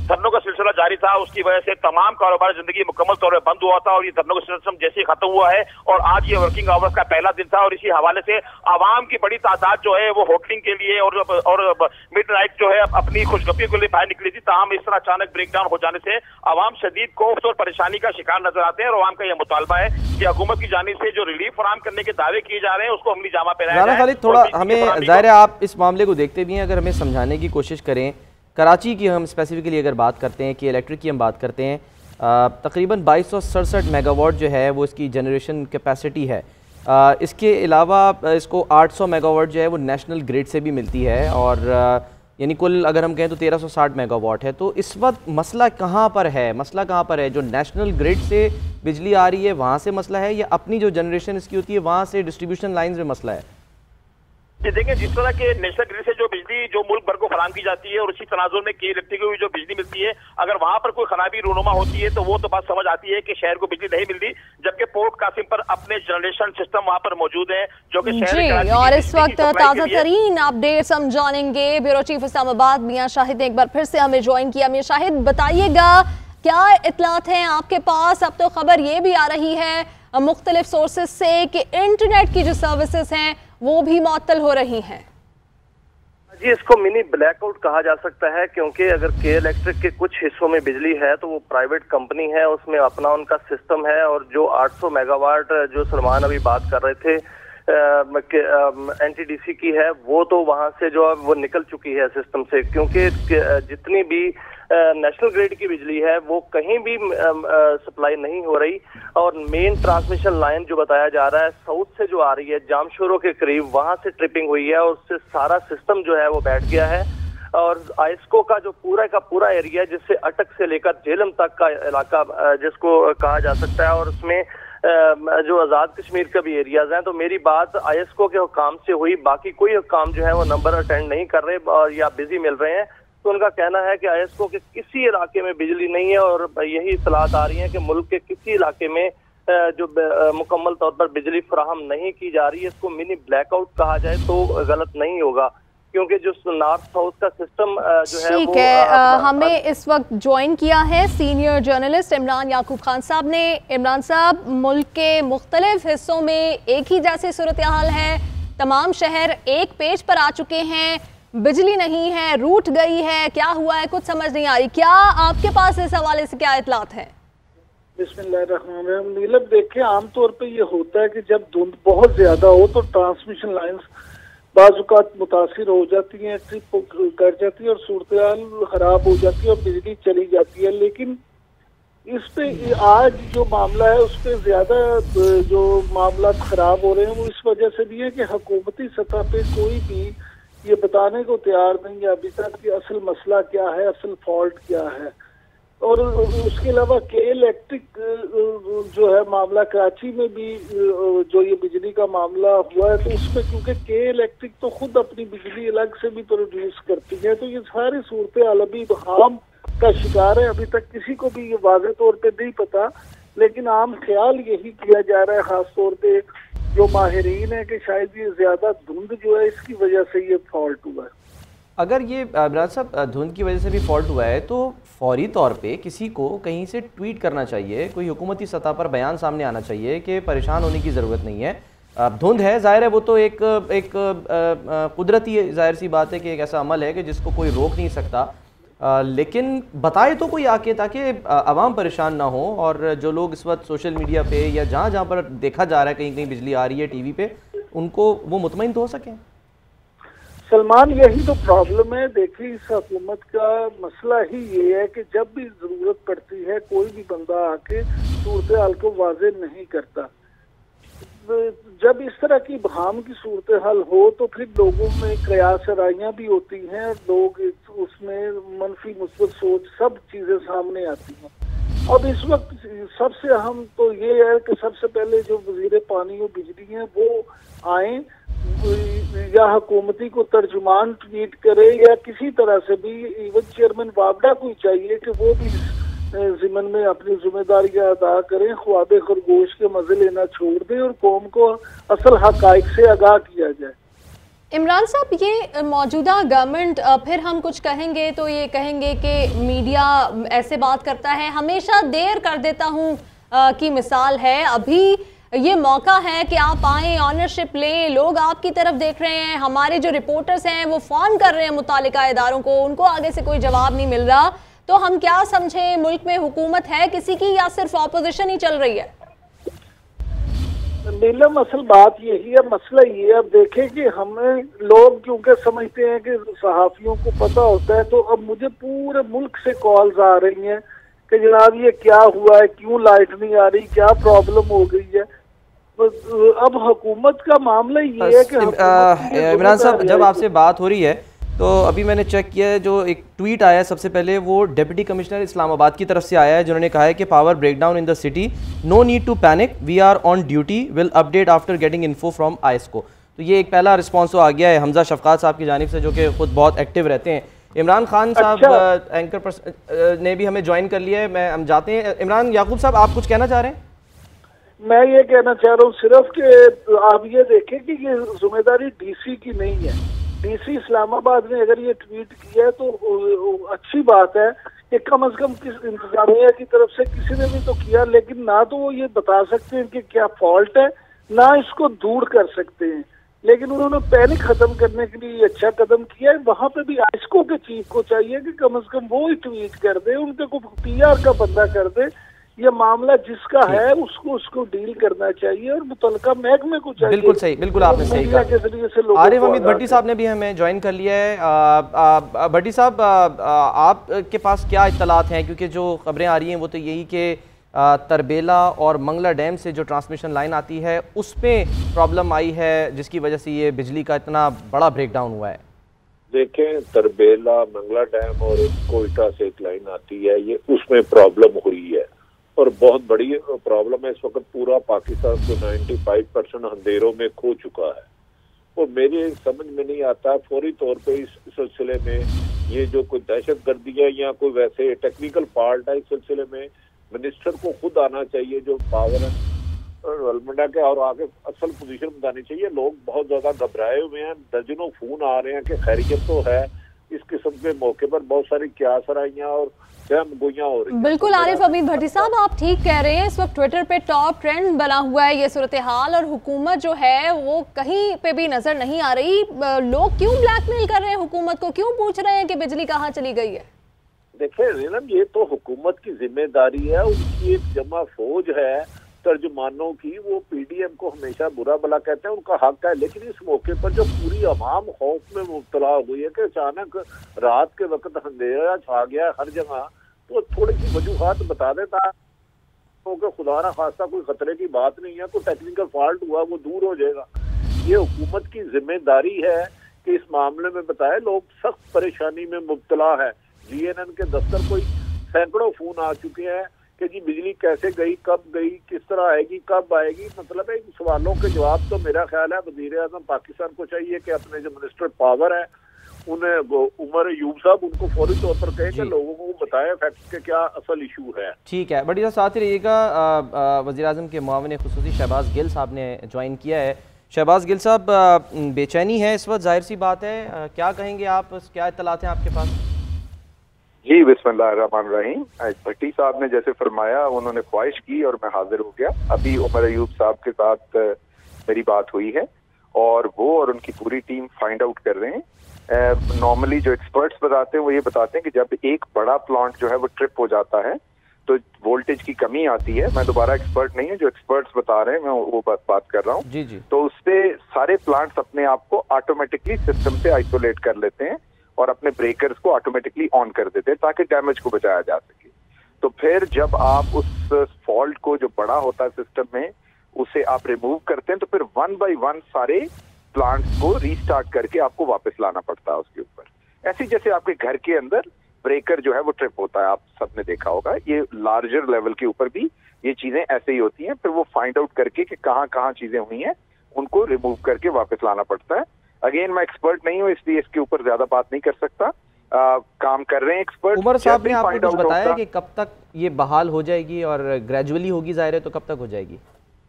धरनों का सिलसिला जारी था उसकी वजह से तमाम कारोबार जिंदगी मुकम्मल तौर पर बंद हुआ था और ये धरनों का सिलसिला जैसे ही खत्म हुआ है और आज ये वर्किंग आवर्स का पहला दिन था और इसी हवाले से आवाम की बड़ी तादाद जो है वो होटलिंग के लिए और मिडनाइट जो है अपनी खुशगपियों के लिए बाहर निकली थी। ताहम इस तरह अचानक ब्रेकडाउन हो जाने से आवाम शदीद खौफ और परेशानी का शिकार नजर आते हैं और आवाम का यह मुतालबा है कि हुकूमत की जानिब से जो रिलीफ फराहम करने के दावे किए जा रहे हैं उसको अमली जामा पहनाया जाए। खालिद, थोड़ा हमें ज़ाहिर है आप इस मामले को देखते भी हैं, अगर हमें समझाने की कोशिश करें कराची की हम स्पेसिफिकली अगर बात करते हैं कि इलेक्ट्रिक की हम बात करते हैं, तकरीबन 2267 मेगावाट जो है वो इसकी जनरेशन कैपेसिटी है। इसके अलावा इसको 800 मेगावाट जो है वो नेशनल ग्रिड से भी मिलती है और यानी कुल अगर हम कहें तो 1360 मेगावाट है। तो इस वक्त मसला कहाँ पर है? मसला कहाँ पर है? जो नेशनल ग्रिड से बिजली आ रही है वहाँ से मसला है या अपनी जो जनरेशन इसकी होती है वहाँ से डिस्ट्रीब्यूशन लाइन में मसला है? देखिए, जिस तरह के नेशनल ग्रिड से जो बिजली जो मुल्क भर को फराहम की जाती है और उसी तनाजुर में के इलेक्ट्रिक को जो बिजली मिलती है, अगर वहां पर कोई खराबी रूनुमा होती है तो वो तो बात समझ आती है कि शहर को बिजली नहीं मिलती, जबकि पोर्ट कासिम पर अपने जनरेशन सिस्टम वहां पर मौजूद है जो कि शहर। और इस वक्त ताजा तरीन अपडेट्स हम जानेंगे। ब्यूरो चीफ इस्लामाबाद मियां शाहिद ने एक बार फिर से हमें ज्वाइन किया। मियां शाहिद, बताइएगा क्या इतलात हैं आपके पास? अब तो खबर ये भी आ रही है मुख्तलिफ सोर्सेज से कि इंटरनेट की जो सर्विसेज हैं वो भी मुअत्तल हो रही हैं। जी, इसको मिनी ब्लैकआउट कहा जा सकता है, क्योंकि अगर के इलेक्ट्रिक के कुछ हिस्सों में बिजली है तो वो प्राइवेट कंपनी है, उसमें अपना उनका सिस्टम है, और जो 800 मेगावाट जो सलमान अभी बात कर रहे थे एनटीडीसी की है, वो तो वहां से जो है वो निकल चुकी है सिस्टम से, क्योंकि जितनी भी नेशनल ग्रिड की बिजली है वो कहीं भी सप्लाई नहीं हो रही। और मेन ट्रांसमिशन लाइन जो बताया जा रहा है साउथ से जो आ रही है जामशोरों के करीब, वहां से ट्रिपिंग हुई है और उससे सारा सिस्टम जो है वो बैठ गया है। और आइस्को का जो पूरा का पूरा एरिया, जिससे अटक से लेकर झेलम तक का इलाका जिसको कहा जा सकता है, और उसमें जो आज़ाद कश्मीर का भी एरियाज हैं, तो मेरी बात आइस्को के हुकाम से हुई, बाकी कोई हुकाम जो है वो नंबर अटेंड नहीं कर रहे और या बिजी मिल रहे हैं। तो उनका कहना है कि आइस्को के किसी इलाके में बिजली नहीं है, और यही इत्तलात आ रही है कि मुल्क के किसी इलाके में जो मुकम्मल तौर पर बिजली फराहम नहीं की जा रही है। इसको मिनी ब्लैकआउट कहा जाए तो गलत नहीं होगा, क्योंकि जो नॉर्थ साउथ का सिस्टम जो है ठीक है। हमें इस वक्त ज्वाइन किया है सीनियर जर्नलिस्ट इमरान याकूब खान साहब ने। इमरान साहब, मुल्क के मुख्तलिफ हिस्सों में एक ही जैसे सूरत हाल है, तमाम शहर एक पेज पर आ चुके हैं, बिजली नहीं है, रूट गई है, क्या हुआ है कुछ समझ नहीं आ रही। क्या आपके पास इस हवाले से क्या इतलात है? बिस्मिल्लाहिर्रहमानिर्रहीम। नीलम, देखिए आमतौर पे ये होता है कि जब धुंध बहुत ज्यादा हो तो ट्रांसमिशन लाइंस बाजुकात मुतासिर हो जाती हैं, ट्रिप कर जाती है और सूरत खराब हो जाती है और बिजली चली जाती है। लेकिन इस पे आज जो मामला है उस पे ज्यादा जो मामला खराब हो रहे हैं वो इस वजह से भी है कि हुकूमती सतह पे कोई भी ये बताने को तैयार नहीं है अभी तक कि असल मसला क्या है, असल फॉल्ट क्या है। और उसके अलावा के इलेक्ट्रिक जो है मामला, कराची में भी जो ये बिजली का मामला हुआ है, तो उसमें क्योंकि के इलेक्ट्रिक तो खुद अपनी बिजली अलग से भी प्रोड्यूस करती है, तो ये सारी सूरत हाल अभी हाम का शिकार है। अभी तक किसी को भी ये वाज़ेह तौर पे नहीं पता, लेकिन आम ख्याल यही किया जा रहा है, खास तौर पे जो माहिरीन है, कि शायद ये ज्यादा धुंध जो है इसकी वजह से ये फॉल्ट हुआ है। अगर ये इमरान साहब धुंध की वजह से भी फॉल्ट हुआ है तो फौरी तौर पे किसी को कहीं से ट्वीट करना चाहिए, कोई हुकूमती सतह पर बयान सामने आना चाहिए कि परेशान होने की ज़रूरत नहीं है, धुंध है, जाहिर है वो तो एक कुदरती जाहिर सी बात है कि एक ऐसा अमल है कि जिसको कोई रोक नहीं सकता, लेकिन बताए तो कोई आके, ताकि आवाम परेशान ना हो और जो लोग इस वक्त सोशल मीडिया पे या जहाँ जहाँ पर देखा जा रहा है कहीं कहीं बिजली आ रही है टीवी पे, उनको वो मुतमईन तो हो सकें। सलमान, यही तो प्रॉब्लम है। देखिए, इस हुकूमत का मसला ही ये है कि जब भी जरूरत पड़ती है कोई भी बंदा आके सूरत हाल को वाज़ेह नहीं करता। जब इस तरह की बहाम की सूरत हाल हो तो फिर लोगों में कयासराइयाँ भी होती हैं, लोग उसमें मनफी मुस्बत सोच सब चीजें सामने आती हैं। अब इस वक्त सबसे अहम तो ये है कि सबसे पहले जो वजीर पानी और बिजली हैं वो आए, या हुकूमती को तर्जुमान ट्वीट करे, या किसी तरह से भी इवन चेयरमैन वाबडा को चाहिए कि वो भी जिम्मन में अपनी जिम्मेदारियां अदा करें, ख्वाबे खरगोश के मजे लेना छोड़ दें और कौम को असल हकाइक से आगाह किया जाए। इमरान साहब, ये मौजूदा गवर्नमेंट, फिर हम कुछ कहेंगे तो ये कहेंगे कि मीडिया ऐसे बात करता है, हमेशा देर कर देता हूँ की मिसाल है। अभी ये मौका है कि आप आएँ, ऑनरशिप लें, लोग आपकी तरफ देख रहे हैं, हमारे जो रिपोर्टर्स हैं वो फोन कर रहे हैं मुतालिका इदारों को, उनको आगे से कोई जवाब नहीं मिल रहा, तो हम क्या समझें, मुल्क में हुकूमत है किसी की या सिर्फ ऑपोजिशन ही चल रही है? नीलम, असल बात यही है, मसला ये है। अब देखें कि हमें लोग क्योंकि समझते हैं कि सहाफियों को पता होता है, तो अब मुझे पूरे मुल्क से कॉल्स आ रही हैं कि जनाब ये क्या हुआ है, क्यों लाइट नहीं आ रही, क्या प्रॉब्लम हो गई है। अब हुकूमत का मामला ये है कि इमरान साहब, जब आपसे बात हो रही है तो अभी मैंने चेक किया है, जो एक ट्वीट आया है सबसे पहले वो डिप्टी कमिश्नर इस्लामाबाद की तरफ से आया है, जिन्होंने कहा है कि power breakdown in the city, no need to panic, we are on duty, will update after getting info from IISCO. तो ये एक पहला रिस्पॉन्स तो आ गया है हमजा शफकात साहब की जानिब से, जो कि खुद बहुत एक्टिव रहते हैं। इमरान खान साहब एंकर ने भी हमें ज्वाइन कर लिया है, हम जाते हैं। इमरान याकूब साहब, आप कुछ कहना चाह रहे हैं? मैं ये कहना चाह रहा हूँ सिर्फ कि आप ये देखें कि ये जिम्मेदारी डीसी की नहीं है। डीसी इस्लामाबाद ने अगर ये ट्वीट किया है तो अच्छी बात है कि कम से कम किस इंतजामिया की तरफ से किसी ने भी तो किया, लेकिन ना तो वो ये बता सकते हैं कि क्या फॉल्ट है, ना इसको दूर कर सकते हैं। लेकिन उन्होंने पैनिक खत्म करने के लिए अच्छा कदम किया है। वहां पे भी आइस्को के चीफ को चाहिए कि कम से कम वो ही ट्वीट कर दे, उनके को PR का बंदा कर दे, ये मामला जिसका है उसको डील करना चाहिए और मुतलका महकमे को चाहिए। बिल्कुल सही, बिल्कुल आपने सही कहा। आरिफ हमीद भट्टी साहब ने भी हमें ज्वाइन कर लिया है। भट्टी साहब, आपके पास क्या इत्तलात हैं, क्योंकि जो खबरें आ रही हैं वो तो यही कि तरबेला और मंगला डैम से जो ट्रांसमिशन लाइन आती है उसमें प्रॉब्लम आई है, जिसकी वजह से ये बिजली का इतना बड़ा ब्रेकडाउन हुआ है। देखें, तरबेला, मंगला डैम और कोयटा से एक लाइन आती है, ये उसमें प्रॉब्लम हुई है और बहुत बड़ी प्रॉब्लम है। इस वक्त पूरा पाकिस्तान को 95% अंधेरों में खो चुका है और मेरे समझ में नहीं आता फौरी तौर पे इस सिलसिले में ये जो कोई दहशतगर्दी है या कोई वैसे टेक्निकल फॉल्ट है, इस सिलसिले में मिनिस्टर को खुद आना चाहिए जो पावर डेवलपमेंट के, और आगे असल पोजीशन बतानी चाहिए। लोग बहुत ज्यादा घबराए हुए हैं, दर्जनों फोन आ रहे हैं कि खैरियत तो है। इस किस्म के मौके पर बहुत सारी क्यासराइयां और गोइयां हो रही हैं। बिल्कुल आरिफ हमीद भट्टी साहब, आप ठीक कह रहे हैं। इस वक्त ट्विटर पे टॉप ट्रेंड बना हुआ है ये सूरत हाल, और हुकूमत जो है वो कहीं पे भी नजर नहीं आ रही। लोग क्यों ब्लैकमेल कर रहे हैं हुकूमत को, क्यों पूछ रहे हैं कि बिजली कहाँ चली गई है? देखिए नीलम, ये तो हुकूमत की जिम्मेदारी है, उनकी एक जमा फौज है तर्जुमानों की, वो PDM को हमेशा बुरा भला कहते हैं, उनका हक है। लेकिन इस मौके पर जो पूरी अवाम खौफ में मुब्तला हो गई है कि अचानक रात के वक्त अंधेरा छा गया है हर जगह, तो थोड़ी सी वजूहात बता देता कि खुदा ना खास्ता कोई खतरे की बात नहीं है, कोई टेक्निकल फॉल्ट हुआ वो दूर हो जाएगा। ये हुकूमत की जिम्मेदारी है कि इस मामले में बताए। लोग सख्त परेशानी में मुब्तला है। GNN के दफ्तर कोई सैकड़ों फोन आ चुके हैं कि जी बिजली कैसे गई, कब गई, किस तरह आएगी, कब आएगी। मतलब है इन सवालों के जवाब तो मेरा ख्याल है वज़ीर-ए-आज़म पाकिस्तान को चाहिए कि अपने जो मिनिस्टर पावर है उन्हें उमर अयूब साहब उनको फौरी तौर पर कहें कि लोगों को बताएं फैक्ट्स के क्या असल इशू है। ठीक है, बड़ी साथ ही रहिएगा। वज़ीर-ए-आज़म के मुआविन खुसूसी शहबाज गिल साहब ने ज्वाइन किया है। शहबाज गिल साहब, बेचैनी है इस वक्त, जाहिर सी बात है, क्या कहेंगे आप, क्या इत्तलात हैं आपके पास? जी बिस्मिल्लाहिर्रहमानिर्रहीम। भट्टी साहब ने जैसे फरमाया, उन्होंने ख्वाहिश की और मैं हाजिर हो गया। अभी उमर अयूब साहब के साथ मेरी बात हुई है और वो और उनकी पूरी टीम फाइंड आउट कर रहे हैं। नॉर्मली जो एक्सपर्ट्स बताते हैं वो ये बताते हैं कि जब एक बड़ा प्लांट जो है वो ट्रिप हो जाता है तो वोल्टेज की कमी आती है। मैं दोबारा एक्सपर्ट नहीं हूँ, जो एक्सपर्ट्स बता रहे हैं मैं वो बात कर रहा हूँ। जी जी। तो उससे सारे प्लांट्स अपने आप को ऑटोमेटिकली सिस्टम से आइसोलेट कर लेते हैं और अपने ब्रेकर्स को ऑटोमेटिकली ऑन कर देते हैं ताकि डैमेज को बचाया जा सके। तो फिर जब आप उस फॉल्ट को जो बड़ा होता है सिस्टम में उसे आप रिमूव करते हैं तो फिर 1 बाय 1 सारे प्लांट्स को रीस्टार्ट करके आपको वापस लाना पड़ता है उसके ऊपर। ऐसे जैसे आपके घर के अंदर ब्रेकर जो है वो ट्रिप होता है, आप सबने देखा होगा। ये लार्जर लेवल के ऊपर भी ये चीजें ऐसे ही होती हैं। फिर वो फाइंड आउट करके कि कहाँ कहाँ चीजें हुई हैं उनको रिमूव करके वापस लाना पड़ता है। अगेन मैं एक्सपर्ट नहीं हूँ इसलिए इसके ऊपर ज्यादा बात नहीं कर सकता। काम कर रहे हैं एक्सपर्ट। उमर साहब ने आपको कुछ बताया कि कब तक ये बहाल हो जाएगी और ग्रेजुअली होगी, जाहिर है, तो कब तक हो जाएगी?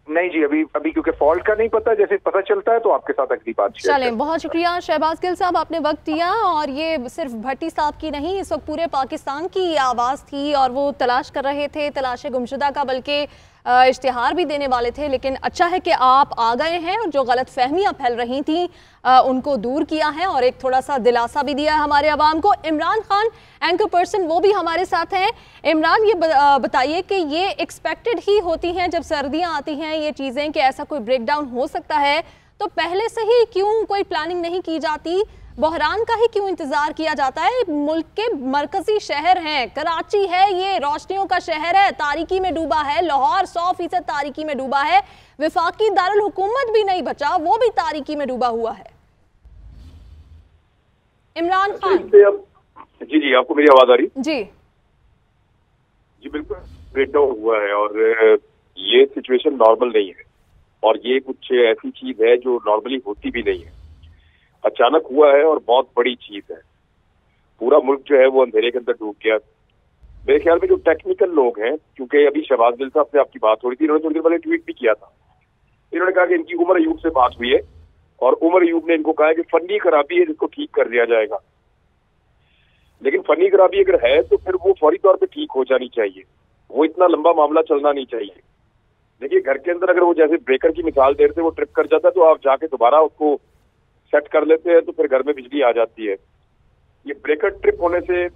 नहीं जी, अभी क्योंकि फॉल्ट का नहीं पता, जैसे पता चलता है तो आपके साथ अगली बात शेयर चलें। बहुत शुक्रिया शहबाज गिल साहब, आपने वक्त दिया। और ये सिर्फ भट्टी साहब की नहीं, इस वक्त पूरे पाकिस्तान की आवाज़ थी और वो तलाश कर रहे थे, तलाश गुमशुदा का बल्कि इश्तिहार भी देने वाले थे। लेकिन अच्छा है कि आप आ गए हैं और जो गलत फहमियाँ फैल रही थी उनको दूर किया है और एक थोड़ा सा दिलासा भी दिया है हमारे आवाम को। इमरान खान एंकर पर्सन वो भी हमारे साथ हैं। इमरान, ये बताइए कि ये एक्सपेक्टेड ही होती हैं जब सर्दियां आती हैं ये चीज़ें कि ऐसा कोई ब्रेकडाउन हो सकता है, तो पहले से ही क्यों कोई प्लानिंग नहीं की जाती? बहरान का ही क्यों इंतजार किया जाता है? मुल्क के मरकजी शहर हैं, कराची है, ये रोशनियों का शहर है, तारीकी में डूबा है। लाहौर 100% तारीकी में डूबा है। वफाकी दारुल हुकूमत भी नहीं बचा, वो भी तारीकी में डूबा हुआ है। इमरान खान जी, आपको मेरी आवाज आ रही? जी बिल्कुल ब्रेकडाउन हुआ है और ये सिचुएशन नॉर्मल नहीं है और ये कुछ ऐसी चीज है जो नॉर्मली होती भी नहीं है। अचानक हुआ है और बहुत बड़ी चीज है। पूरा मुल्क जो है वो अंधेरे के अंदर डूब गया। मेरे ख्याल में जो टेक्निकल लोग हैं, क्योंकि अभी शहबाज गिल साहब से आपकी बात हो रही थी, इन्होंने थोड़ी देर पहले ट्वीट भी किया था। इन्होंने कहा कि इनकी उमर अयूब से बात हुई है और उमर अयूब ने इनको कहा है कि फनी खराबी है जिसको ठीक कर दिया जाएगा। लेकिन फनी खराबी अगर है तो फिर वो फौरी तौर पे ठीक हो जानी चाहिए, वो इतना लंबा मामला चलना नहीं चाहिए। देखिए घर के अंदर अगर वो जैसे ब्रेकर की मिसाल दे रहे थे, वो ट्रिप कर जाता है तो आप जाके दोबारा उसको सेट कर लेते हैं तो फिर घर में बिजली आ जाती है। ये ब्रेकर ट्रिप होने से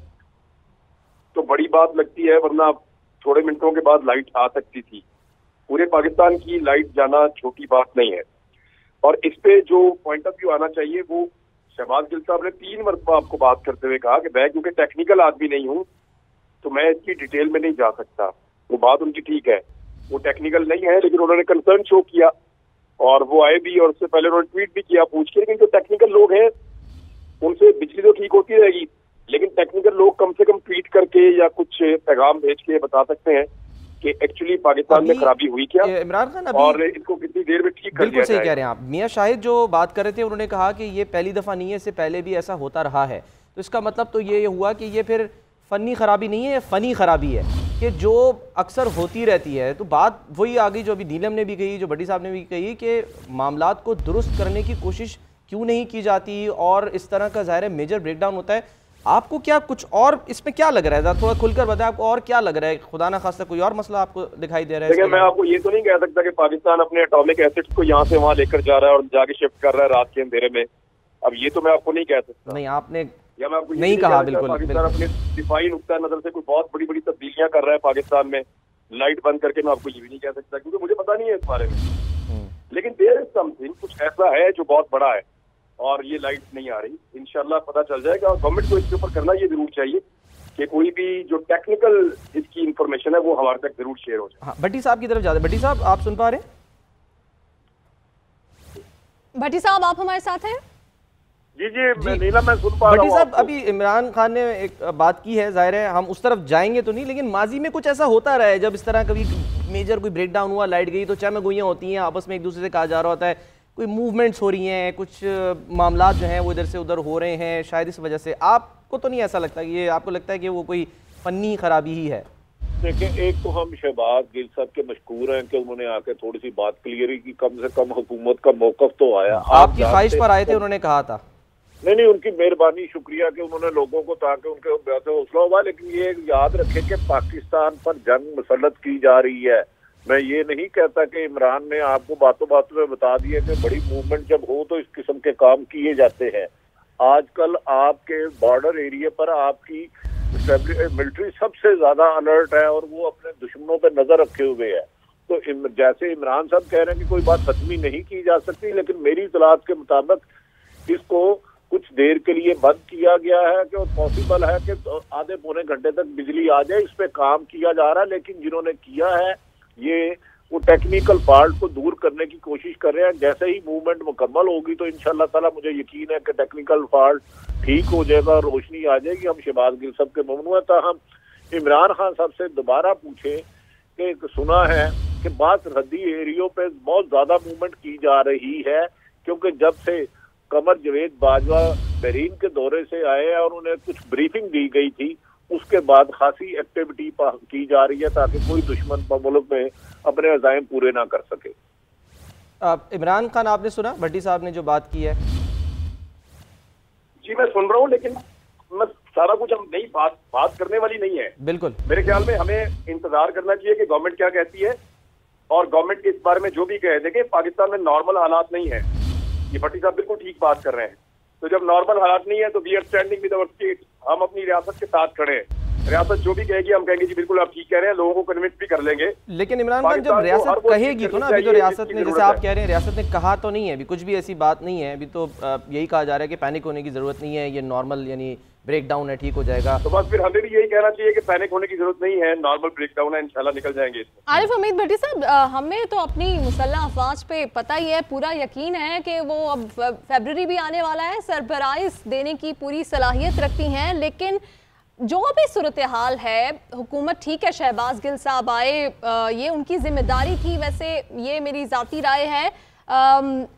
तो बड़ी बात लगती है, वरना थोड़े मिनटों के बाद लाइट आ सकती थी। पूरे पाकिस्तान की लाइट जाना छोटी बात नहीं है। और इस पे जो पॉइंट ऑफ व्यू आना चाहिए वो शहबाज गिल साहब ने 3 मरतबा आपको बात करते हुए कहा कि मैं क्योंकि टेक्निकल आदमी नहीं हूँ तो मैं इसकी डिटेल में नहीं जा सकता। वो बात उनकी ठीक है, वो टेक्निकल नहीं है, लेकिन उन्होंने कंसर्न शो किया और वो आए भी और उससे पहले उन्होंने ट्वीट भी किया पूछ के। लेकिन जो टेक्निकल लोग हैं उनसे बिजली तो ठीक होती रहेगी, लेकिन टेक्निकल लोग कम से कम ट्वीट करके या कुछ पैगाम भेज के बता सकते हैं कि एक्चुअली पाकिस्तान में खराबी हुई क्या, इमरान खान और इसको कितनी देर में ठीक कर दिया बिल्कुल सही जाए। कह रहे हैं आप। मियां शाहिद जो बात कर रहे थे उन्होंने कहा कि ये पहली दफ़ा नहीं है, इससे पहले भी ऐसा होता रहा है। तो इसका मतलब तो ये हुआ कि ये फिर फ़नी ख़राबी नहीं है, ये फ़नी ख़राबी है कि जो अक्सर होती रहती है। तो बात वही आ गई जो अभी नीलम ने भी कही, जो भट्टी साहब ने भी कही कि मामलात को दुरुस्त करने की कोशिश क्यों नहीं की जाती और इस तरह का ज़ाहिर है मेजर ब्रेकडाउन होता है। आपको क्या कुछ और इसमें क्या लग रहा है, थोड़ा खुलकर बताएं, आपको और क्या लग रहा है? खुदा ना खास्ता कोई और मसला आपको दिखाई दे रहा है? देखिए मैं आपको ये तो नहीं कह सकता कि पाकिस्तान अपने एटॉमिक एसिड्स को यहाँ से वहाँ लेकर जा रहा है और जाके शिफ्ट कर रहा है रात के अंधेरे में। अब ये तो मैं आपको नहीं कह सकता। नहीं, आपने या मैं आपको नहीं कहा। बिल्कुल पाकिस्तान अपने दिफाई नुक्ता नजर से कोई बहुत बड़ी बड़ी तब्दीलियां कर रहा है पाकिस्तान में, लाइट बंद करके। मैं आपको ये भी नहीं कह सकता क्योंकि मुझे पता नहीं है इस बारे में। लेकिन देयर इज समथिंग, कुछ ऐसा है जो बहुत बड़ा है और ये लाइट नहीं आ रही। इंशाल्लाह पता चल जाएगा और गवर्नमेंट को इसके ऊपर करना ये जरूर चाहिए कि कोई भी जो टेक्निकल इसकी इंफॉर्मेशन है वो हमारे तक जरूर शेयर हो जाए। हाँ, भट्टी साहब की तरफ जाते। भट्टी साहब आप सुन पा रहे हैं? भट्टी साहब आप हमारे साथ हैं? जी नीला मैं सुन पा रहा हूं। भट्टी साहब अभी इमरान खान ने एक बात की है, जाहिर है हम उस तरफ जाएंगे तो नहीं, लेकिन माजी में कुछ ऐसा होता रहा है जब इस तरह कभी मेजर कोई ब्रेकडाउन हुआ, लाइट गई तो चमगोइयाँ होती हैं, आपस में एक दूसरे से कहा जा रहा होता है कोई मूवमेंट्स हो रही हैं, कुछ मामला जो हैं वो इधर से उधर हो रहे हैं, शायद इस वजह से। आपको तो नहीं ऐसा लगता? ये आपको लगता है कि वो कोई फन्नी खराबी ही है? देखिए एक तो हम शहबाज गिल साहब के मशकूर हैं कि उन्होंने आके थोड़ी सी बात क्लियर की, कम से कम हुकूमत का मौकफ तो आया। आपकी ख्वाहिश पर आए थे, उन्होंने कहा था। नहीं उनकी मेहरबानी, शुक्रिया कि उन्होंने लोगों को, ताकि उनके से हौसला हुआ। लेकिन ये याद रखें कि पाकिस्तान पर जंग मुसल्लत की जा रही है। मैं ये नहीं कहता कि इमरान ने आपको बातों बातों में बता दिया कि बड़ी मूवमेंट जब हो तो इस किस्म के काम किए जाते हैं। आजकल आपके बॉर्डर एरिया पर आपकी मिलिट्री सबसे ज्यादा अलर्ट है और वो अपने दुश्मनों पर नजर रखे हुए है। तो जैसे इमरान साहब कह रहे हैं कि कोई बात खत्मी नहीं की जा सकती, लेकिन मेरी इतलात के मुताबिक इसको कुछ देर के लिए बंद किया गया है कि पॉसिबल है कि आधे पौने घंटे तक बिजली आ जाए। इस पे काम किया जा रहा है, लेकिन जिन्होंने किया है ये वो टेक्निकल फॉल्ट को दूर करने की कोशिश कर रहे हैं। जैसे ही मूवमेंट मुकम्मल होगी तो इंशाल्लाह ताला मुझे यकीन है कि टेक्निकल फॉल्ट ठीक हो जाएगा, रोशनी आ जाएगी। हम शहबाज गिल साहब के ममनू था। हम इमरान खान साहब से दोबारा पूछे कि सुना है कि बात सरहदी एरियो पे बहुत ज्यादा मूवमेंट की जा रही है, क्योंकि जब से कमर जवेद बाजवा बहरीन के दौरे से आए और उन्हें कुछ ब्रीफिंग दी गई थी, उसके बाद खासी एक्टिविटी की जा रही है ताकि कोई दुश्मन मुल्क में अपने अज़ाइम पूरे ना कर सके। इमरान खान आपने सुना भट्टी साहब ने जो बात की है? जी मैं सुन रहा हूँ, लेकिन मैं सारा कुछ हम नहीं बात करने वाली नहीं है। बिल्कुल मेरे ख्याल में हमें इंतजार करना चाहिए कि गवर्नमेंट क्या कहती है और गवर्नमेंट इस बारे में जो भी कहे। देखिए पाकिस्तान में नॉर्मल हालात नहीं है, ये भट्टी साहब बिल्कुल ठीक बात कर रहे हैं। तो जब नॉर्मल हालात नहीं है तो we are standing with our state, हम अपनी रियासत के साथ खड़े हैं। रियासत जो भी कहेगी हम कहेंगे जी बिल्कुल आप ठीक कह रहे हैं, लोगों को कन्विंस भी कर लेंगे। लेकिन इमरान खान जब रियासत कहेगी तो ना, अभी तो रियासत ने, जैसे आप कह रहे हैं रियासत ने कहा तो नहीं है, अभी कुछ भी ऐसी बात नहीं है। अभी तो यही कहा जा रहा है कि पैनिक होने की जरूरत नहीं है, ये नॉर्मल यानी ब्रेकडाउन है, ठीक हो जाएगा। तो बस फिर हमें भी यही कहना चाहिए कि पैनिक होने की जरूरत नहीं है, नॉर्मल ब्रेकडाउन है, इंशाल्लाह निकल जाएंगे। आरिफ हमीद भट्टी साहब, हमें तो अपनी मुसल्लह अफवाज पे पता ही है, पूरा यकीन है कि वो अब फरवरी भी आने वाला है, सरप्राइज देने की पूरी सलाहियत रखती हैं। लेकिन जो भी सूरत हाल है, हुकूमत ठीक है, शहबाज गिल साहब आए, ये उनकी जिम्मेदारी थी, वैसे ये मेरी ज़ाती राय है,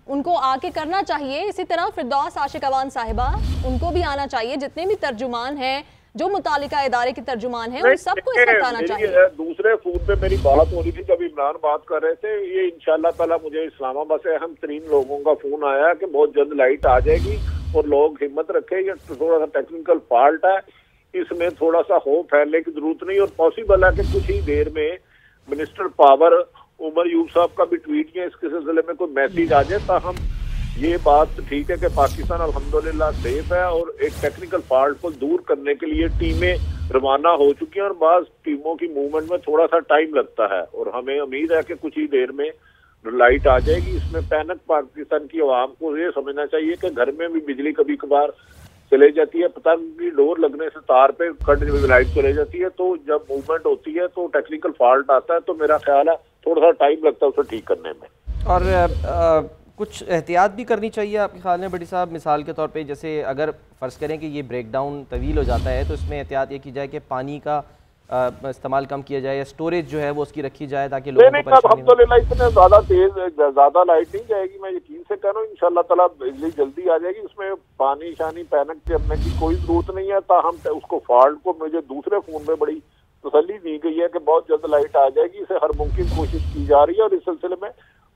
उनको आके करना चाहिए। इसी तरह फिरदौस आशिक अवान साहिबा, उनको भी आना चाहिए। जितने भी तर्जुमान हैं, जो मुतालिका इदारे के तर्जुमान हैं, उन सबको इस वक्त आना चाहिए। दूसरे फोन पे मेरी बात हो रही थी जब इमरान बात कर रहे थे, ये इंशाल्लाह ताला मुझे इस्लामाबाद से अहम तरीन लोगों का फोन आया कि बहुत जल्द लाइट आ जाएगी और लोग हिम्मत रखें। ये थोड़ा सा टेक्निकल फॉल्ट है, इसमें थोड़ा सा होप फैलने की जरूरत नहीं, और पॉसिबल है कि कुछ ही देर में मिनिस्टर पावर उमर यूब साहब का भी ट्वीट किया इसके सिलसिले में कोई मैसेज आ जाए ताहम ये बात ठीक है कि पाकिस्तान अल्हम्दुलिल्लाह सेफ है और एक टेक्निकल फॉल्ट को दूर करने के लिए टीमें रवाना हो चुकी हैं और बाज टीमों की मूवमेंट में थोड़ा सा टाइम लगता है और हमें उम्मीद है कि कुछ ही देर में लाइट आ जाएगी। इसमें पैनिक पाकिस्तान की आवाम को ये समझना चाहिए कि घर में भी बिजली कभी कभार चले जाती है, पतंग की डोर लगने से तार पे कट लाइट चले जाती है, तो जब मूवमेंट होती है तो टेक्निकल फॉल्ट आता है, तो मेरा ख्याल है थोड़ा सा टाइम लगता है उसे ठीक करने में। और कुछ एहतियात भी करनी चाहिए आपके ख्याल में बड़ी साहब? मिसाल के तौर पे जैसे अगर फ़र्ज़ करें कि ये ब्रेकडाउन तवील हो जाता है तो इसमें एहतियात ये की जाए कि पानी का इस्तेमाल कम किया जाए या स्टोरेज जो है वो उसकी रखी जाए ताकि लोगों को परेशानी ना हो। इतने ज़्यादा तेज ज़्यादा लाइट नहीं जाएगी, मैं यकीन से कह रहा हूँ इंशाल्लाह ताला बिजली जल्दी आ जाएगी। उसमें पानी शानी पैनिक करने की कोई ज़रूरत नहीं है। ताहम उसको फॉल्ट को मुझे दूसरे फ़ोन में बड़ी तसल्ली दी गई है कि बहुत जल्द लाइट आ जाएगी, इसे हर मुमकिन कोशिश की जा रही है। और इस सिलसिले में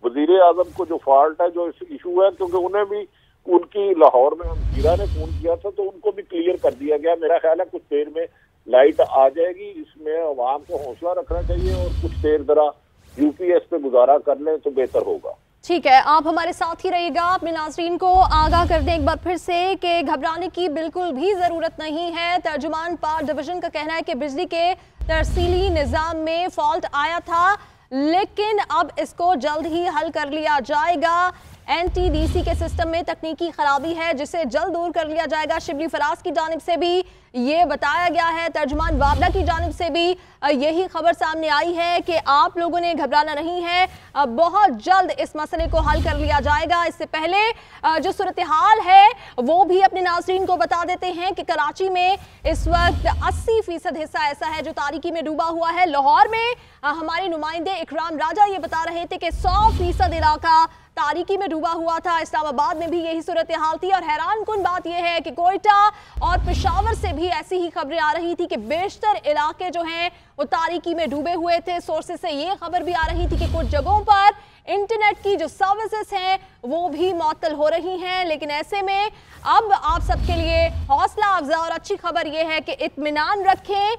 वजीर आजम को जो फॉल्ट है, जो इशू है, क्योंकि उन्हें भी उनकी लाहौर में हीरा ने फोन किया था तो उनको भी क्लियर कर दिया गया। मेरा ख्याल है कुछ देर में लाइट आ जाएगी। इसमें अवाम को हौसला रखना चाहिए और कुछ देर जरा यूपीएस पे गुजारा कर लें तो बेहतर होगा। ठीक है, आप हमारे साथ ही रहिएगा। अपने नाज़रीन को आगाह कर दें एक बार फिर से कि घबराने की बिल्कुल भी ज़रूरत नहीं है। तर्जुमान पावर डिवीजन का कहना है कि बिजली के तरसीली निज़ाम में फॉल्ट आया था लेकिन अब इसको जल्द ही हल कर लिया जाएगा। एनटीडीसी के सिस्टम में तकनीकी खराबी है जिसे जल्द दूर कर लिया जाएगा। शिबली फराज की जानिब से भी ये बताया गया है, तर्जुमान वाबला की जानिब से भी यही खबर सामने आई है कि आप लोगों ने घबराना नहीं है, बहुत जल्द इस मसले को हल कर लिया जाएगा। इससे पहले जो सूरत हाल है वो भी अपने नाज़रीन को बता देते हैं कि कराची में इस वक्त 80% हिस्सा ऐसा है जो तारीकी में डूबा हुआ है। लाहौर में हमारे नुमाइंदे इकराम राजा ये बता रहे थे कि 100% इलाका तारीकी में डूबा हुआ था। इस्लामाबाद में भी यही सूरत हाल थी और हैरान कुन बात यह है कि कोयटा और पेशावर से भी ऐसी ही खबरें आ रही थी कि बेशतर इलाके जो हैं वो तारीकी में डूबे हुए थे। सोर्सेज से ये खबर भी आ रही थी कि कुछ जगहों पर इंटरनेट की जो सर्विसेज हैं वो भी मअतल हो रही हैं। लेकिन ऐसे में अब आप सबके लिए हौसला अफजा और अच्छी खबर ये है कि इत्मीनान रखें,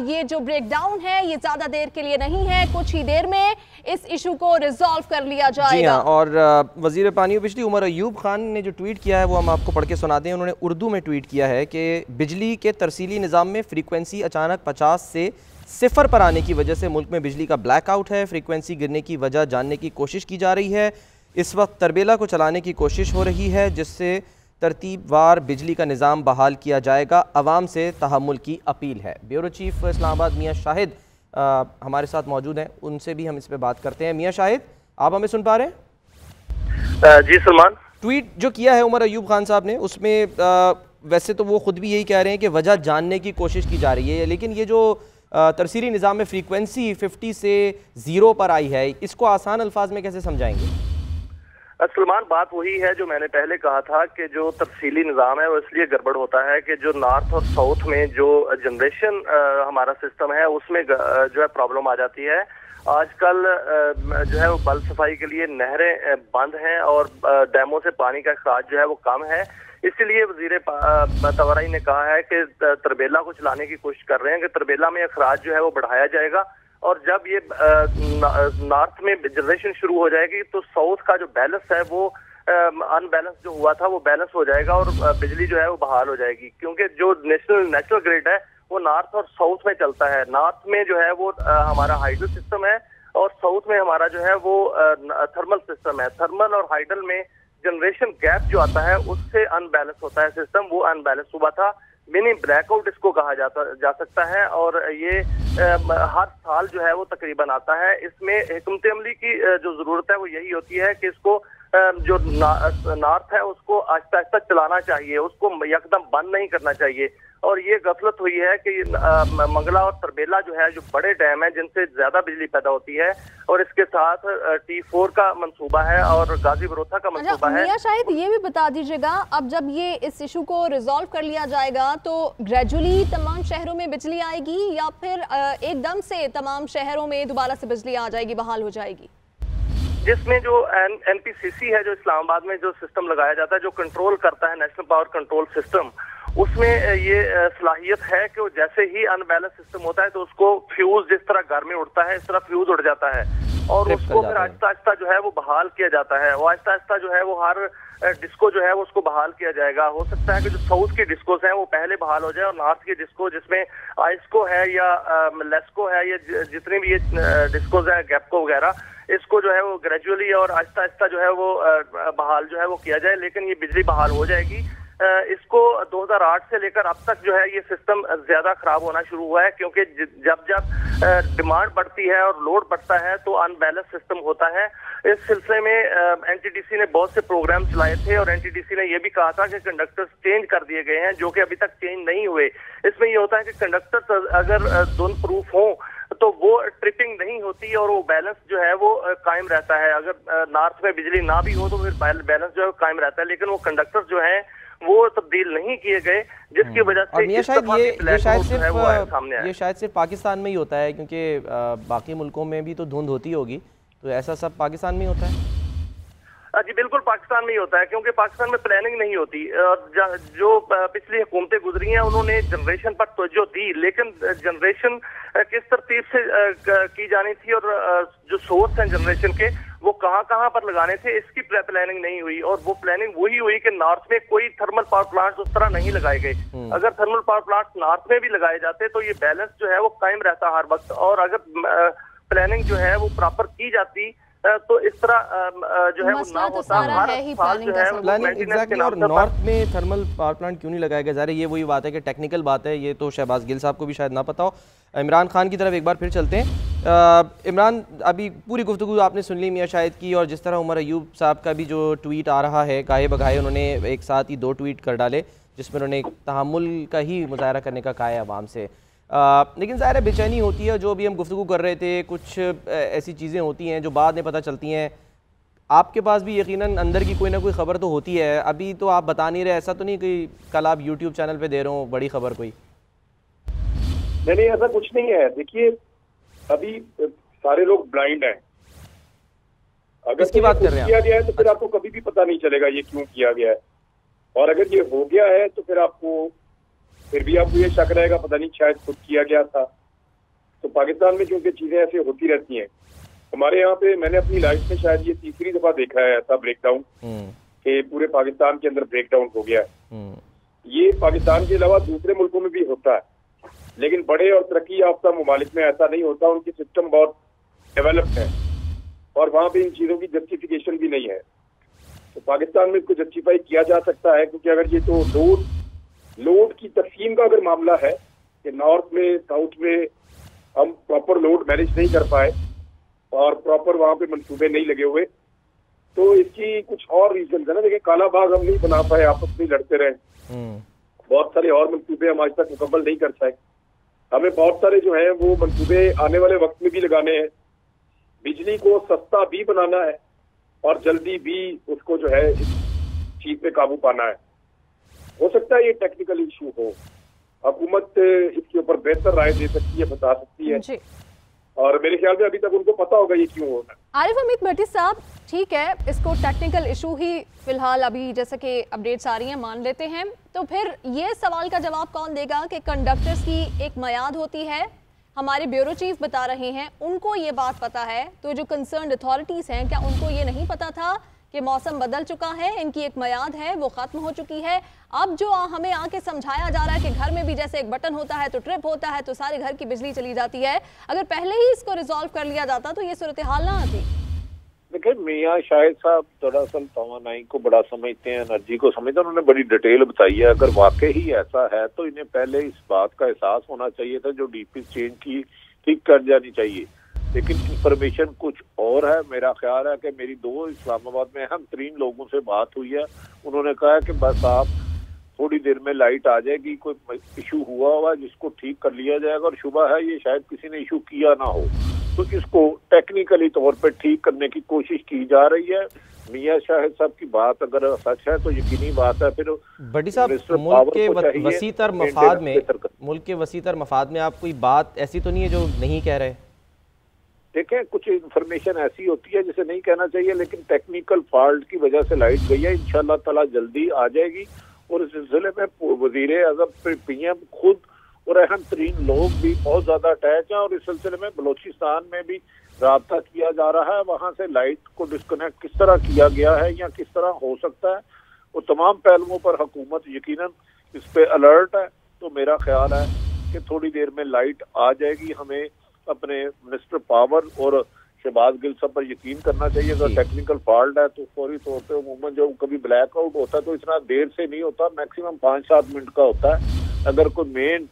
ये जो ब्रेकडाउन है ये ज़्यादा देर के लिए नहीं है, कुछ ही देर में इस इशू को रिजॉल्व कर लिया जाएगा। जी हाँ, और वज़ीर पानी बिजली उमर अयूब खान ने जो ट्वीट किया है वो हम आपको पढ़ के सुनाते हैं। उन्होंने उर्दू में ट्वीट किया है कि बिजली के तरसीली निज़ाम में फ्रीक्वेंसी अचानक 50 से 0 पर आने की वजह से मुल्क में बिजली का ब्लैकआउट है। फ्रीक्वेंसी गिरने की वजह जानने की कोशिश की जा रही है। इस वक्त तरबेला को चलाने की कोशिश हो रही है जिससे तरतीबवार बिजली का निज़ाम बहाल किया जाएगा। अवाम से तहम्मुल की अपील है। ब्यूरो चीफ इस्लामाबाद मियाँ शाहिद हमारे साथ मौजूद हैं, उनसे भी हम इस पर बात करते हैं। मियाँ शाहिद, आप हमें सुन पा रहे हैं? जी सलमान। ट्वीट जो किया है उमर अयूब खान साहब ने उसमें वैसे तो वो खुद भी यही कह रहे हैं कि वजह जानने की कोशिश की जा रही है, लेकिन ये जो तरसीली निज़ाम में फ्रीक्वेंसी 50 से 0 पर आई है इसको आसान अल्फाज में कैसे समझाएंगे? सलमान, बात वही है जो मैंने पहले कहा था कि जो तफसीली निज़ाम है वो इसलिए गड़बड़ होता है कि जो नॉर्थ और साउथ में जो जनरेशन हमारा सिस्टम है उसमें जो है प्रॉब्लम आ जाती है। आजकल जो है वो बल सफाई के लिए नहरें बंद हैं और डैमों से पानी का अखराज जो है वो कम है। इसलिए वजीर तवराई ने कहा है कि तरबेला को चलाने की कोशिश कर रहे हैं कि तरबेला में अखराज जो है वो बढ़ाया जाएगा और जब ये नॉर्थ में जनरेशन शुरू हो जाएगी तो साउथ का जो बैलेंस है वो अनबैलेंस जो हुआ था वो बैलेंस हो जाएगा और बिजली जो है वो बहाल हो जाएगी। क्योंकि जो नेशनल ग्रिड है वो नॉर्थ और साउथ में चलता है। नॉर्थ में जो है वो हमारा हाइडल सिस्टम है और साउथ में हमारा जो है वो थर्मल सिस्टम है। थर्मल और हाइडल में जनरेशन गैप जो आता है उससे अनबैलेंस होता है सिस्टम, वो अनबैलेंस हुआ था। मिनी ब्लैकआउट इसको कहा जा सकता है और ये हर साल जो है वो तकरीबन आता है। इसमें हिकमत अमली की जो जरूरत है वो यही होती है कि इसको जो नॉर्थ है उसको आहिस्ता आहिस्ता चलाना चाहिए, उसको यकदम बंद नहीं करना चाहिए। और ये गफलत हुई है कि मंगला और तरबेला जो है जो बड़े डैम है जिनसे ज्यादा बिजली पैदा होती है और इसके साथ T4 का मंसूबा है और गाजी बरोथा का मंसूबा है। मियां शायद ये भी बता दीजिएगा, अब जब ये इस इशू को रिजॉल्व कर लिया जाएगा तो ग्रेजुअली तमाम शहरों में बिजली आएगी या फिर एकदम से तमाम शहरों में दोबारा से बिजली आ जाएगी, बहाल हो जाएगी? जिसमें जो NPCC है जो इस्लामाबाद में जो सिस्टम लगाया जाता है जो कंट्रोल करता है नेशनल पावर कंट्रोल सिस्टम, उसमें ये सलाहियत है कि वो जैसे ही अनबैलेंस सिस्टम होता है तो उसको फ्यूज जिस तरह घर में उड़ता है इस तरह फ्यूज उड़ जाता है। और उसको फिर आहिस्ता आहिस्ता जो है वो बहाल किया जाता है। और आहिस्ता आहिस्ता जो है वो हर डिस्को जो है वो उसको बहाल किया जाएगा। हो सकता है कि जो साउथ की डिस्कोस हैं वो पहले बहाल हो जाए और नॉर्थ की डिस्को जिसमें आइस्को है या लेस्को है या जितने भी ये डिस्कोस हैं गैपको वगैरह, इसको जो है वो ग्रेजुअली और आहिस्ता आहिस्ता जो है वो बहाल जो है वो किया जाए। लेकिन ये बिजली बहाल हो जाएगी। इसको 2008 से लेकर अब तक जो है ये सिस्टम ज्यादा खराब होना शुरू हुआ है, क्योंकि जब जब डिमांड बढ़ती है और लोड बढ़ता है तो अनबैलेंस सिस्टम होता है। इस सिलसिले में एनटीडीसी ने बहुत से प्रोग्राम चलाए थे और एनटीडीसी ने यह भी कहा था कि कंडक्टर्स चेंज कर दिए गए हैं, जो कि अभी तक चेंज नहीं हुए। इसमें यह होता है कि कंडक्टर्स अगर धुंध प्रूफ हों तो वो ट्रिपिंग नहीं होती और वो बैलेंस जो है वो कायम रहता है। अगर नॉर्थ में बिजली ना भी हो तो फिर बैलेंस जो है कायम रहता है। लेकिन वो कंडक्टर्स जो है वो तब्दील नहीं किए गए, जिसकी वजह से ये शायद सिर्फ पाकिस्तान में ही होता है, क्योंकि बाकी मुल्कों में भी तो धुंध होती होगी, तो ऐसा सब पाकिस्तान में ही होता है? जी बिल्कुल पाकिस्तान में ही होता है, क्योंकि पाकिस्तान में प्लानिंग नहीं होती। जो पिछली हुकूमतें गुजरी हैं उन्होंने जनरेशन पर तवज्जो दी, लेकिन जनरेशन किस तरतीब से की जानी थी और जो सोर्स हैं जनरेशन के वो कहाँ कहाँ पर लगाने थे, इसकी प्लानिंग नहीं हुई। और वो प्लानिंग वही हुई कि नॉर्थ में कोई थर्मल पावर प्लांट उस तरह नहीं लगाए गए। अगर थर्मल पावर प्लांट नॉर्थ में भी लगाए जाते तो ये बैलेंस जो है वो कायम रहता हर वक्त। और अगर प्लानिंग जो है वो प्रॉपर की जाती तो इस तरह जो है वो ना होता। Planning exactly. और नॉर्थ में थर्मल पावर प्लांट क्यों नहीं लगाया गया? ज़ाहिर ये वही बात है कि टेक्निकल बात है, ये तो शहबाज गिल साहब को भी शायद ना पता हो। इमरान खान की तरफ एक बार फिर चलते हैं। इमरान, अभी पूरी गुफ्तगू आपने सुन ली मियां शाहिद की, और जिस तरह उमर अयूब साहब का भी जो ट्वीट आ रहा है, गाहे बगाहे उन्होंने एक साथ ही 2 ट्वीट कर डाले जिसमें उन्होंने तहम्मुल का ही मुजाहरा करने का कहा है अवाम से। लेकिन ज़ाहिर है बेचैनी होती है। जो भी हम गुफ्तगू कर रहे थे, कुछ ऐसी चीज़ें होती हैं जो बाद में पता चलती हैं। आपके पास भी यकीनन अंदर की कोई ना कोई खबर तो होती है। अभी तो आप बता नहीं रहे, ऐसा तो नहीं कि कल आप यूट्यूब चैनल पे दे रहे हो बड़ी खबर कोई? नहीं, ऐसा कुछ नहीं है। देखिए अभी सारे लोग ब्लाइंड हैं। अगर किसकी बात कर रहे हैं किया गया है तो फिर आपको कभी भी पता नहीं चलेगा ये क्यों किया गया है। और अगर ये हो गया है तो फिर भी आपको ये शक रहेगा पता नहीं शायद खुद किया गया था। तो पाकिस्तान में क्योंकि चीजें ऐसे होती रहती हैं, हमारे यहाँ पे मैंने अपनी लाइफ में शायद ये तीसरी दफा देखा है ऐसा ब्रेकडाउन कि पूरे पाकिस्तान के अंदर ब्रेकडाउन हो गया है। ये पाकिस्तान के अलावा दूसरे मुल्कों में भी होता है, लेकिन बड़े और तरक्की याफ्ता ममालिक में ऐसा नहीं होता। उनकी सिस्टम बहुत डेवलप्ड है और वहाँ पे इन चीजों की जस्टिफिकेशन भी नहीं है। तो पाकिस्तान में इसको जस्टिफाई किया जा सकता है, क्योंकि अगर ये तो लोड की तकसीम का अगर मामला है कि नॉर्थ में साउथ में हम प्रॉपर लोड मैनेज नहीं कर पाए और प्रॉपर वहाँ पे मंसूबे नहीं लगे हुए, तो इसकी कुछ और रीजन है ना। देखिए काला बाग हम नहीं बना पाए, आपस में लड़ते रहे, बहुत सारे और मंसूबे हम आज तक मुकम्मल नहीं कर पाए। हमें बहुत सारे जो है वो मंसूबे आने वाले वक्त में भी लगाने हैं। बिजली को सस्ता भी बनाना है और जल्दी भी उसको जो है इस चीज पे काबू पाना है। हो सकता है ये टेक्निकल इशू हो, हुकूमत इसके ऊपर बेहतर राय दे सकती है, बता सकती है जी। और मेरे ख्याल में अभी तक उनको पता होगा ये क्यों हो रहा है। आरिफ हमीद भट्टी साहब, ठीक है, इसको टेक्निकल इशू ही फिलहाल अभी जैसे कि अपडेट्स आ रही हैं मान लेते हैं, तो फिर ये सवाल का जवाब कौन देगा कि कंडक्टर्स की एक मियाद होती है? हमारे ब्यूरो चीफ बता रहे हैं उनको ये बात पता है, तो जो कंसर्न अथॉरिटीज़ हैं क्या उनको ये नहीं पता था कि मौसम बदल चुका है, इनकी एक मियाद है वो ख़त्म हो चुकी है? अब जो हमें आके समझाया जा रहा है कि घर में भी जैसे एक बटन होता है तो ट्रिप होता है तो सारे घर की बिजली चली जाती है, अगर पहले ही इसको रिजॉल्व कर लिया जाता तो ये सूरत हाल ना आती। देखिए मियां शाहिद साहब दरअसल तवानाई को बड़ा समझते हैं, एनर्जी को समझते हैं। उन्होंने बड़ी डिटेल बताई है। अगर वाकई ही ऐसा है तो इन्हें पहले इस बात का एहसास होना चाहिए था, जो डीपी चेंज की ठीक कर जानी चाहिए। लेकिन इंफॉर्मेशन कुछ और है। मेरा ख्याल है कि मेरी 2 इस्लामाबाद में अहम तरीन लोगों से बात हुई है। उन्होंने कहा कि बस आप थोड़ी देर में लाइट आ जाएगी, कोई इशू हुआ जिसको ठीक कर लिया जाएगा, और शुबह है ये शायद किसी ने इशू किया ना हो, तो इसको टेक्निकली तौर पर ठीक करने की कोशिश की जा रही है। मियां शाहिद साहब की बात अगर सच है तो यकीनी बात है। फिर बड़ी साहब, मुल्क के वसीतर मफाद में आप कोई बात ऐसी तो नहीं है जो नहीं कह रहे? देखें कुछ इन्फॉर्मेशन ऐसी होती है जिसे नहीं कहना चाहिए, लेकिन टेक्निकल फॉल्ट की वजह से लाइट गई है। इंशाल्लाह ताला जल्दी आ जाएगी। और इस सिलसिले में वजीर आज़म PM खुद और अहम तरीन लोग भी बहुत ज्यादा अटैच हैं। और इस सिलसिले में बलोचिस्तान में भी राब्ता किया जा रहा है, वहां से लाइट को डिस्कनेक्ट किस तरह किया गया है या किस तरह हो सकता है, वो तमाम पहलुओं पर हुकूमत यकीनन इस पे अलर्ट है। तो मेरा ख्याल है कि थोड़ी देर में लाइट आ जाएगी। हमें अपने मिनिस्टर पावर और शहबाज गिल साहब पर यकीन करना चाहिए। अगर टेक्निकल फॉल्ट है तो फौरी तौर पे उमूमन जो कभी ब्लैकआउट होता है तो इतना देर से नहीं होता, मैक्सिमम 5-7 मिनट का होता है। अगर कोई मेन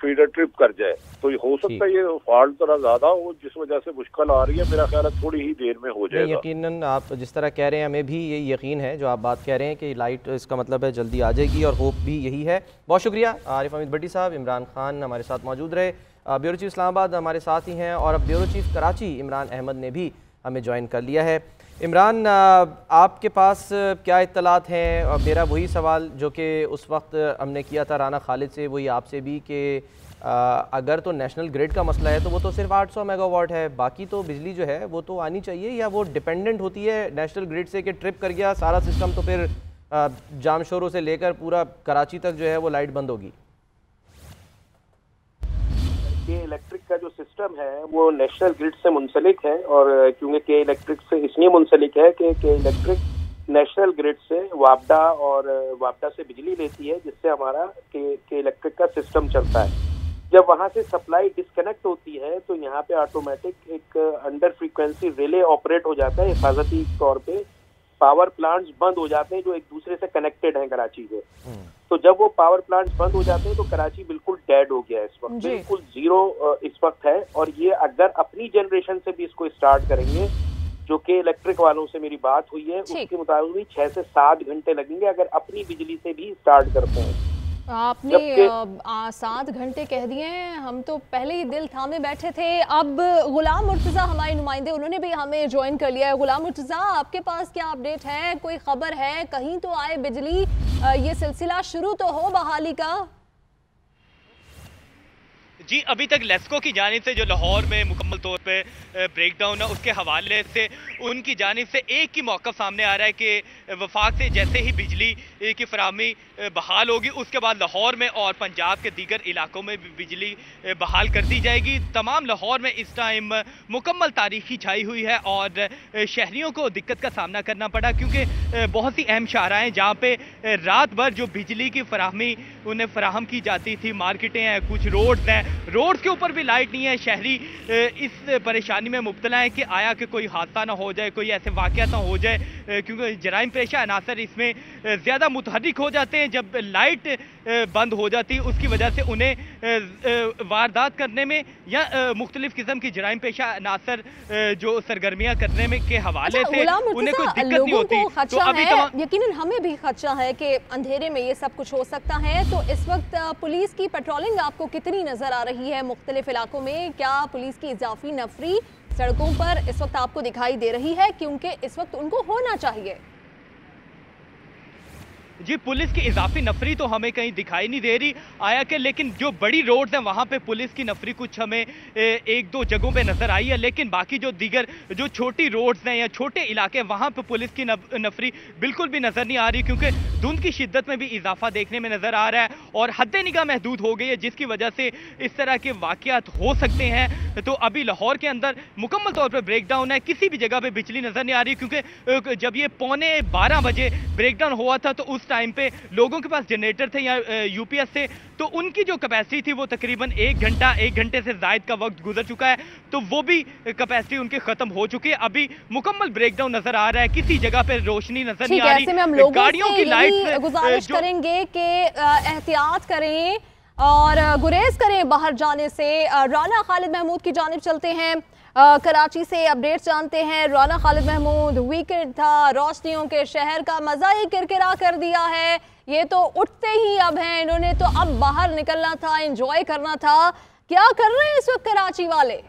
फीडर ट्रिप कर जाए तो हो सकता है ये फॉल्ट थोड़ा ज्यादा हो, जिस वजह से मुश्किल आ रही है। मेरा ख्याल है थोड़ी ही देर में हो जाएगा। यकीनन आप जिस तरह कह रहे हैं हमें भी ये यकीन है, जो आप बात कह रहे हैं कि लाइट, इसका मतलब है जल्दी आ जाएगी और होप भी यही है। बहुत शुक्रिया आरिफ हमीद भट्टी साहब। इमरान खान हमारे साथ मौजूद रहे, ब्यूरो चीफ इस्लामाबाद हमारे साथ ही हैं, और अब ब्यूरो चीफ कराची इमरान अहमद ने भी हमें ज्वाइन कर लिया है। इमरान, आपके पास क्या इत्तलात हैं? और मेरा वही सवाल जो कि उस वक्त हमने किया था राना खालिद से, वही आपसे भी, कि अगर तो नेशनल ग्रिड का मसला है तो वो तो सिर्फ 800 मेगावाट है, बाकी तो बिजली जो है वो तो आनी चाहिए, या वो डिपेंडेंट होती है नेशनल ग्रिड से कि ट्रिप कर गया सारा सिस्टम तो फिर जाम शोरों से लेकर पूरा कराची तक जो है वो लाइट बंद होगी? के इलेक्ट्रिक का जो सिस्टम है वो नेशनल ग्रिड से मुंसलिक है, और क्योंकि के इलेक्ट्रिक से इसलिए मुंसलिक है कि के इलेक्ट्रिक नेशनल ग्रिड से वापडा और वापडा से बिजली लेती है, जिससे हमारा के इलेक्ट्रिक का सिस्टम चलता है। जब वहां से सप्लाई डिस्कनेक्ट होती है तो यहाँ पे ऑटोमेटिक एक अंडर फ्रीक्वेंसी रिले ऑपरेट हो जाता है। हिफाजती तौर पे पावर प्लांट्स बंद हो जाते हैं जो एक दूसरे से कनेक्टेड हैं कराची से। तो जब वो पावर प्लांट्स बंद हो जाते हैं तो कराची बिल्कुल डेड हो गया है इस वक्त, बिल्कुल जीरो इस वक्त है। और ये अगर अपनी जनरेशन से भी इसको स्टार्ट करेंगे, जो कि इलेक्ट्रिक वालों से मेरी बात हुई है उसके मुताबिक 6 से 7 घंटे लगेंगे अगर अपनी बिजली से भी स्टार्ट करते हैं। आपने 7 घंटे कह दिए हैं, हम तो पहले ही दिल थामे बैठे थे। अब गुलाम मुर्तज़ा हमारे नुमाइंदे, उन्होंने भी हमें ज्वाइन कर लिया है। गुलाम मुर्तज़ा, आपके पास क्या अपडेट है? कोई खबर है? कहीं तो आए बिजली, ये सिलसिला शुरू तो हो बहाली का? जी, अभी तक लेस्को की जानिब से जो लाहौर में मुकम्मल तौर पे ब्रेकडाउन है उसके हवाले से उनकी जानिब से एक ही मौक़िफ़ सामने आ रहा है कि वफाक से जैसे ही बिजली की फराहमी बहाल होगी उसके बाद लाहौर में और पंजाब के दीगर इलाकों में भी बिजली बहाल कर दी जाएगी। तमाम लाहौर में इस टाइम मुकम्मल तारीखी छाई हुई है और शहरियों को दिक्कत का सामना करना पड़ा, क्योंकि बहुत सी अहम शाहराएँ जहाँ पे रात भर जो बिजली की फराहमी उन्हें फराहम की जाती थी, मार्केटें हैं, कुछ रोड्स हैं, रोड्स के ऊपर भी लाइट नहीं है। शहरी इस परेशानी में मुब्तला है कि आया कि कोई हादसा ना हो जाए, कोई ऐसे वाक़या ना हो जाए, क्योंकि जराइम पेशा अनासर इसमें ज़्यादा मुतहर्रिक हो जाते हैं। जब लाइट बंद हो जाती है उसकी वजह से उन्हें वारदात करने में या मुख्तलिफ किस्म की जराइम पेशा अनासर जो सरगर्मियाँ करने में के हवाले से उन्हें कोई दिक्कत नहीं होती। तो अभी यकीनन हमें भी खदशा है कि अंधेरे में ये सब कुछ हो सकता है। तो इस वक्त पुलिस की पेट्रोलिंग आपको कितनी नजर आ रही है मुख्तलिफ इलाकों में? क्या पुलिस की इजाफी नफरी सड़कों पर इस वक्त आपको दिखाई दे रही है? क्योंकि इस वक्त उनको होना चाहिए। जी, पुलिस की इजाफी नफरी तो हमें कहीं दिखाई नहीं दे रही आया कि, लेकिन जो बड़ी रोड्स हैं वहाँ पे पुलिस की नफरी कुछ हमें 1-2 जगहों पे नज़र आई है, लेकिन बाकी जो दीगर जो छोटी रोड्स हैं या छोटे इलाके हैं वहाँ पे पुलिस की नफरी बिल्कुल भी नज़र नहीं आ रही, क्योंकि धुंध की शिद्दत में भी इजाफा देखने में नज़र आ रहा है और हद निगाह महदूद हो गई है, जिसकी वजह से इस तरह के वाक़यात हो सकते हैं। तो अभी लाहौर के अंदर मुकम्मल तौर पर ब्रेकडाउन है, किसी भी जगह पर बिजली नज़र नहीं आ रही, क्योंकि जब ये 11:15 बजे ब्रेकडाउन हुआ था तो उस टाइम पे लोगों के पास जनरेटर थे या यूपीएस थे, तो उनकी जो कैपेसिटी थी वो तकरीबन 1 घंटे से ज़ायद का वक्त गुजर चुका है, तो वो भी कैपेसिटी उनकी खत्म हो चुकी है। अभी मुकम्मल ब्रेकडाउन नजर आ रहा है, किसी जगह पे रोशनी नजर नहीं आ रही। ऐसे में हम लोगों गाड़ियों की लाइट गुजारिश करेंगे कि एहतियात करें और गुरेज करें बाहर जाने से। राना खालिद महमूद की जानिब चलते हैं, कराची से अपडेट्स जानते हैं। राना खालिद महमूद, वीकेंड था, रोशनियों के शहर का मजा ही किरकिरा कर दिया है। ये तो उठते ही अब हैं, इन्होंने तो अब बाहर निकलना था, एंजॉय करना था। क्या कर रहे हैं इस वक्त कराची वाले?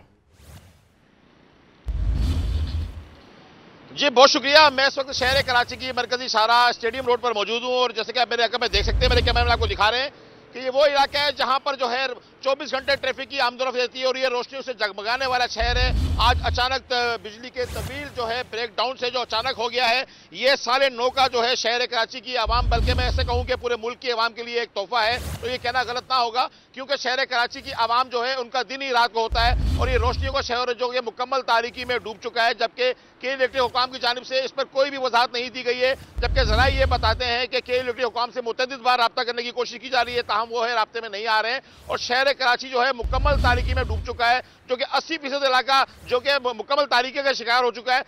जी बहुत शुक्रिया। मैं इस वक्त शहर कराची की मरकजी शाहरा स्टेडियम रोड पर मौजूद हूँ और जैसे कि आप मेरे इलाके में देख सकते हैं, मेरे कैमरे में आपको दिखा रहे हैं कि ये वो इलाका है जहां पर जो है 24 घंटे ट्रैफिक की आमदोरफ्त रहती है और ये रोशनियों से जगमगाने वाला शहर है। आज अचानक बिजली के तवील जो है ब्रेकडाउन से जो अचानक हो गया है, ये सारे नौका जो है शहर कराची की आवाम, बल्कि मैं ऐसे कहूं कि पूरे मुल्क की आवाम के लिए एक तोहफा है, तो ये कहना गलत ना होगा, क्योंकि शहर कराची की आवाम जो है उनका दिन ही रात को होता है और ये रोशनियों का शहर जो है मुकम्मल तारीकी में डूब चुका है, जबकि के इलेक्ट्रिक हुकाम की जानिब से इस पर कोई भी वजाहत नहीं दी गई है। जबकि जराए ये बताते हैं कि के इलेक्ट्रिक हुकाम से मुतअद्दिद बार रब्ता करने की कोशिश की जा रही है, ताहम वो है राब्ते में नहीं आ रहे हैं और शहर कराची जो है मुकम्मल तारीकी में डूब चुका है, जो कि 80% इलाका जो कि मुकम्मल तारीकी का शिकार हो चुका है।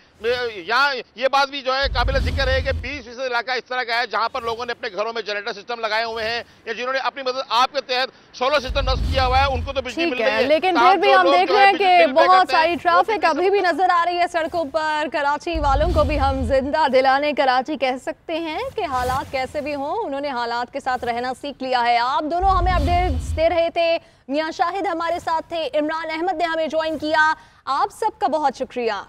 यहाँ ये बात भी जो है काबिल जिक्र है कि 20% इलाका इस तरह का है जहां पर लोगों ने अपने घरों में जनरेटर सिस्टम लगाए हुए हैं या जिन्होंने अपनी मदद आपके तहत सोलर सिस्टम नस्ब किया हुआ है, उनको तो बिजली मिल रही है। लेकिन फिर भी हम देख रहे हैं कि बहुत सारी ट्रैफिक अभी भी नजर आ रही है सड़कों पर। कराची वालों को भी हम जिंदा दिलाने कराची कह सकते हैं कि हालात कैसे भी हों, उन्होंने हालात के साथ रहना सीख लिया है। आप दोनों हमें अपडेट्स दे रहे थे, मियां शाहिद हमारे साथ थे, इमरान अहमद ने हमें ज्वाइन किया, आप सबका बहुत शुक्रिया।